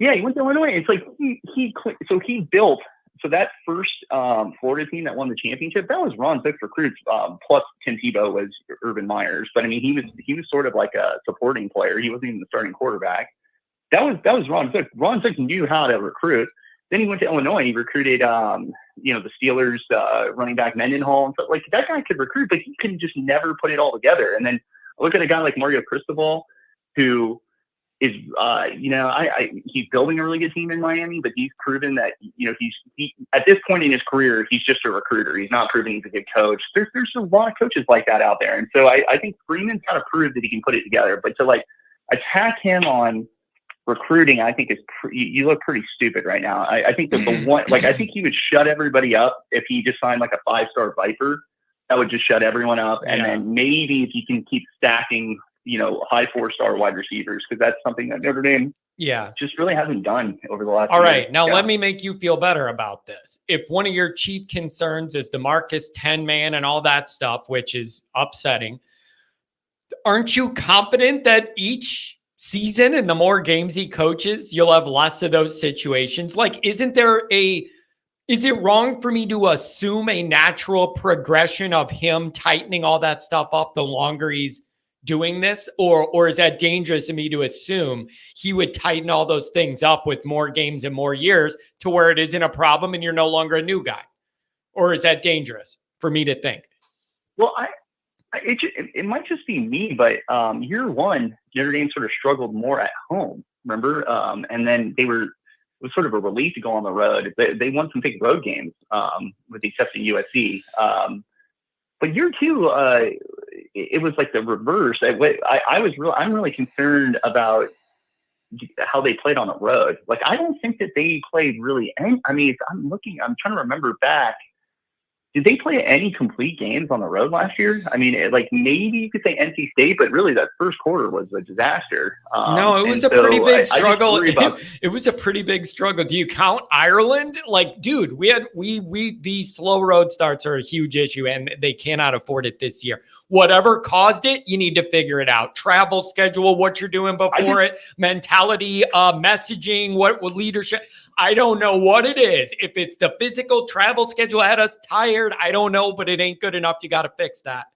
Yeah, he went to Illinois. It's like he built. So that first Florida team that won the championship, that was Ron Zook's recruits. Plus Tim Tebow was Urban Meyer's, but I mean he was sort of like a supporting player. He wasn't even the starting quarterback. That was Ron Zook. Ron Zook knew how to recruit. Then he went to Illinois. He recruited, the Steelers running back Mendenhall, and so like that guy could recruit, but he could just never put it all together. And then look at a guy like Mario Cristobal, who is, he's building a really good team in Miami, but he's proven that he's at this point in his career, he's just a recruiter. He's not proven he's a good coach. There's a lot of coaches like that out there, and so I think Freeman's got to prove that he can put it together. But to like attack him on recruiting, I think you look pretty stupid right now. I think that I think he would shut everybody up if he just signed like a 5-star Viper. That would just shut everyone up. And then maybe if he can keep stacking, high 4-star wide receivers, because that's something that Notre Dame just really hasn't done over the last All year. right. Now let me make you feel better about this. If one of your chief concerns is the Marcus 10-man and all that stuff, which is upsetting, aren't you confident that each season and the more games he coaches, you'll have less of those situations? Like, is it wrong for me to assume a natural progression of him tightening all that stuff up the longer he's doing this? Or is that dangerous of me to assume he would tighten all those things up with more games and more years to where it isn't a problem and you're no longer a new guy? Or is that dangerous for me to think? Well, it might just be me, but year one, Notre Dame sort of struggled more at home, remember? And then it was sort of a relief to go on the road. They won some big road games, with the exception of USC. But year two, it was like the reverse. I'm really concerned about how they played on the road. Like, I don't think that they played really any. I mean, I'm trying to remember back. Did they play any complete games on the road last year? I mean, like maybe you could say NC State, but really that first quarter was a disaster. No, it was a pretty big struggle. It was a pretty big struggle. Do you count Ireland? Like, dude, these slow road starts are a huge issue and they cannot afford it this year. Whatever caused it, you need to figure it out. Travel schedule, what you're doing before it, mentality, messaging, what leadership. I don't know what it is. If it's the physical travel schedule had us tired, I don't know, but it ain't good enough. You got to fix that.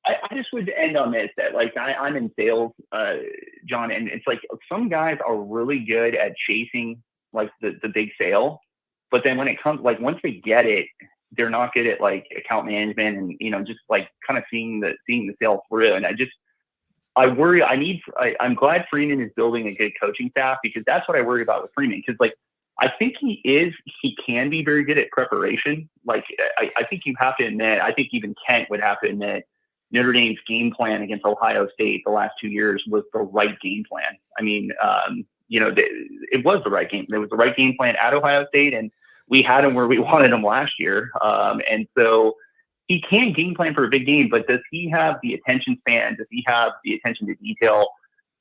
I just would end on this, that like I'm in sales, John, and it's like some guys are really good at chasing like the big sale, but then when it comes, like once they get it, they're not good at like account management and, just like kind of seeing the sale through. And I worry. I'm glad Freeman is building a good coaching staff, because that's what I worry about with Freeman. Because like, I think he can be very good at preparation. Like, I think you have to admit, I think even Kent would have to admit, Notre Dame's game plan against Ohio State the last 2 years was the right game plan. I mean, it was the right game. It was the right game plan at Ohio State, and we had him where we wanted him last year. And so he can game plan for a big game, but does he have the attention span? Does he have the attention to detail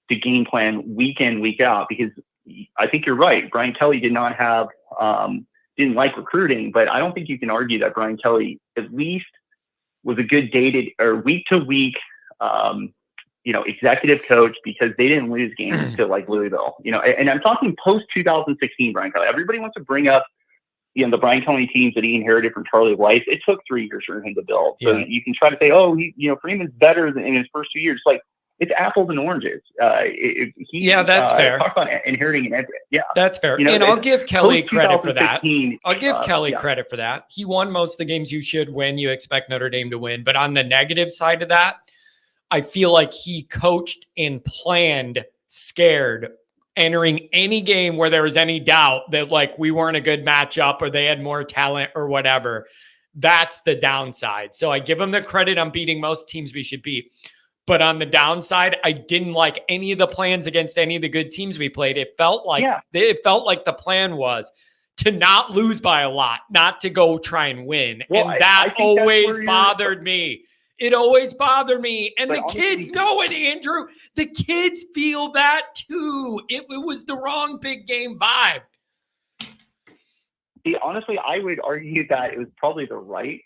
to game plan week in, week out? Because I think you're right. Brian Kelly didn't like recruiting, but I don't think you can argue that Brian Kelly at least was a good dated or week to week, executive coach, because they didn't lose games to like Louisville, and I'm talking post 2016 Brian Kelly. Everybody wants to bring up, the Brian Kelly teams that he inherited from Charlie Weiss, it took 3 years for him to build. So Yeah. you can try to say, oh, Freeman's better than in his first 2 years. Like, it's apples and oranges. That's fair. Talk about inheriting an yeah. That's fair. And I'll give Kelly credit for that. I'll give Kelly credit for that. He won most of the games you should win. You expect Notre Dame to win. But on the negative side of that, I feel like he coached and planned scared entering any game where there was any doubt that like we weren't a good matchup or they had more talent or whatever. That's the downside. So I give him the credit on beating most teams we should beat. But on the downside, I didn't like any of the plans against any of the good teams we played. It felt like the plan was to not lose by a lot, not to go try and win. Well, and that I always bothered me. It always bothered me. And the honestly, kids know it, Andrew. The kids feel that too. It was the wrong big game vibe. See, honestly, I would argue that it was probably the right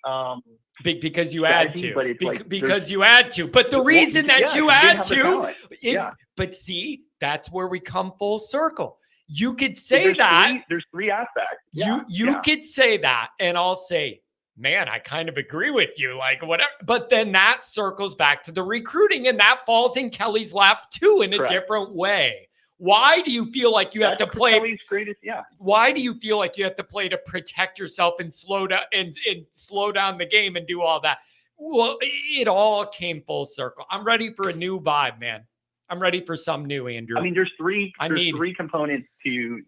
because you had strategy, to. but it's like Because you had to. But the reason that you had to, but see, that's where we come full circle. You could say that. There's 3 aspects. You could say that, and I'll say, man, I kind of agree with you, like whatever. But then that circles back to the recruiting, and that falls in Kelly's lap too in a different way. Why do you feel like you have to play? Why do you feel like you have to play to protect yourself and slow down and slow down the game and do all that? Well, it all came full circle. I'm ready for a new vibe, man. I'm ready for some new, Andrew. I mean, there's three components to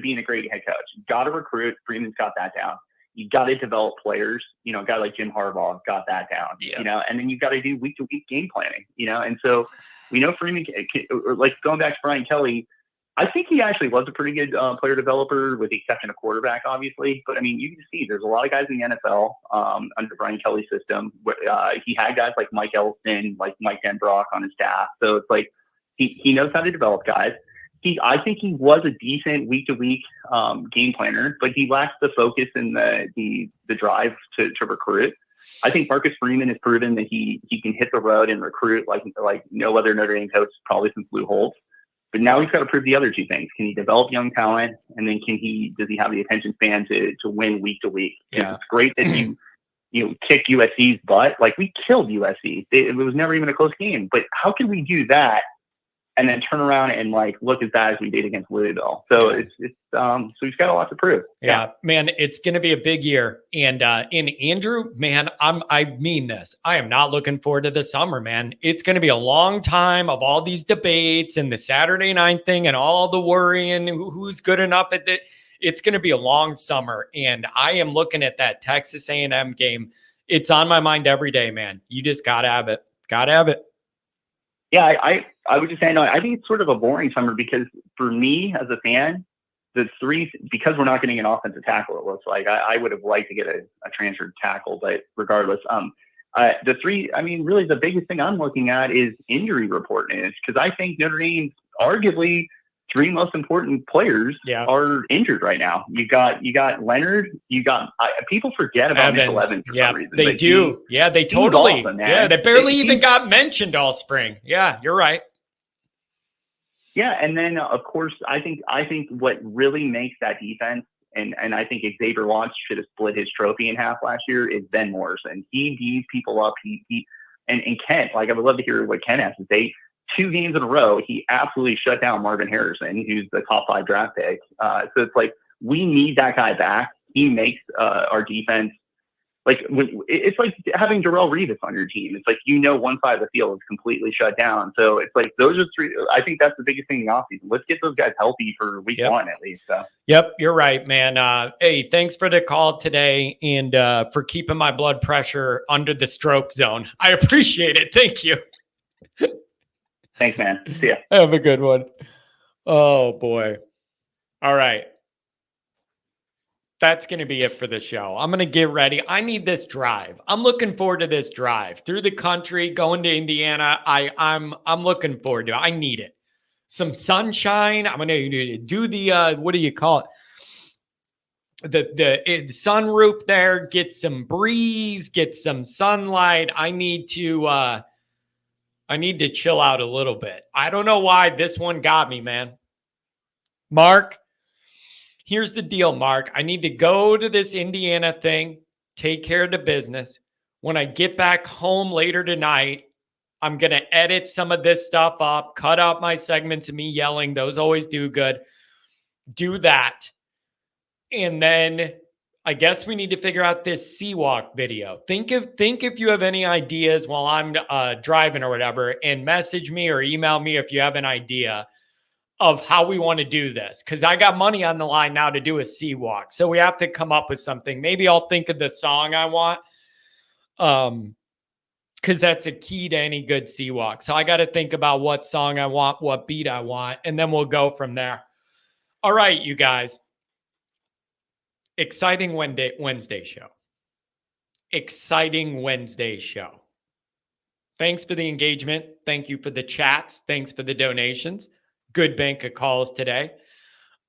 being a great head coach. You got to recruit. Freeman's got that down. You got to develop players. A guy like Jim Harbaugh got that down. And then you got to do week to week game planning. And so. We know Freeman, like going back to Brian Kelly, I think he actually was a pretty good player developer with the exception of quarterback, obviously. But, I mean, you can see there's a lot of guys in the NFL under Brian Kelly's system. He had guys like Mike Elston, like Mike Denbrock on his staff. So it's like he knows how to develop guys. I think he was a decent week-to-week game planner, but he lacks the focus and the drive to recruit. I think Marcus Freeman has proven that he can hit the road and recruit like no other Notre Dame coach probably since Lou Holtz. But now he's got to prove the other 2 things. Can he develop young talent? And then does he have the attention span to win week to week? Yeah. It's great that you kicked USC's butt. Like, we killed USC. It was never even a close game. But how can we do that and then turn around and look as bad as we did against Louisville? So so he's got a lot to prove. Yeah, man, it's going to be a big year. And Andrew, man, I mean this. I am not looking forward to the summer, man. It's going to be a long time of all these debates and the Saturday night thing and all the worrying who's good enough at it. It's going to be a long summer. And I am looking at that Texas A&M game. It's on my mind every day, man. You just got to have it. Got to have it. Yeah, I would just say, no, I think it's sort of a boring summer because for me as a fan, because we're not getting an offensive tackle, it looks like I would have liked to get a transferred tackle, but regardless, really the biggest thing I'm looking at is injury report news because I think Notre Dame's arguably 3 most important players are injured right now. You got Leonard. You got people forget about Mitchell Evans for some reason. They do. They totally. Awesome, they barely even got mentioned all spring. Yeah, you're right. Yeah, and then of course I think what really makes that defense, and I think Xavier Watts should have split his trophy in half last year, is Ben Morrison. He D's people up. And Kent. I would love to hear what Kent has to say. 2 games in a row, he absolutely shut down Marvin Harrison, who's the top 5 draft pick. So it's like, we need that guy back. He makes our defense it's like having Darrelle Revis on your team. It's like, one side of the field is completely shut down. So it's like, those are 3. I think that's the biggest thing in the offseason. Let's get those guys healthy for week 1 at least. So. Yep, you're right, man. Hey, thanks for the call today and for keeping my blood pressure under the stroke zone. I appreciate it. Thank you. Thanks, man. See ya. Have a good one. Oh, boy. All right. That's going to be it for the show. I'm going to get ready. I need this drive. I'm looking forward to this drive through the country, going to Indiana. I'm looking forward to it. I need it. Some sunshine. I'm going to do the, what do you call it? The sunroof there, get some breeze, get some sunlight. I need to chill out a little bit. I don't know why this one got me, man. Mark, Here's the deal, Mark. I need to go to this Indiana thing, take care of the business. When I get back home later tonight, I'm going to edit some of this stuff up, cut out my segments of me yelling. Those always do good. Do that. And then I guess we need to figure out this Seawalk video. Think if you have any ideas while I'm driving or whatever, and message me or email me if you have an idea of how we want to do this. Because I got money on the line now to do a Seawalk. So we have to come up with something. Maybe I'll think of the song I want. Because that's a key to any good Seawalk. So I got to think about what song I want, what beat I want, and then we'll go from there. All right, you guys. Exciting Wednesday show. Exciting Wednesday show. Thanks for the engagement. Thank you for the chats. Thanks for the donations. Good bank of calls today.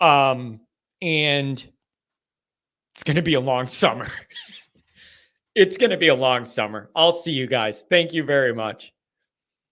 And it's going to be a long summer. It's going to be a long summer. I'll see you guys. Thank you very much.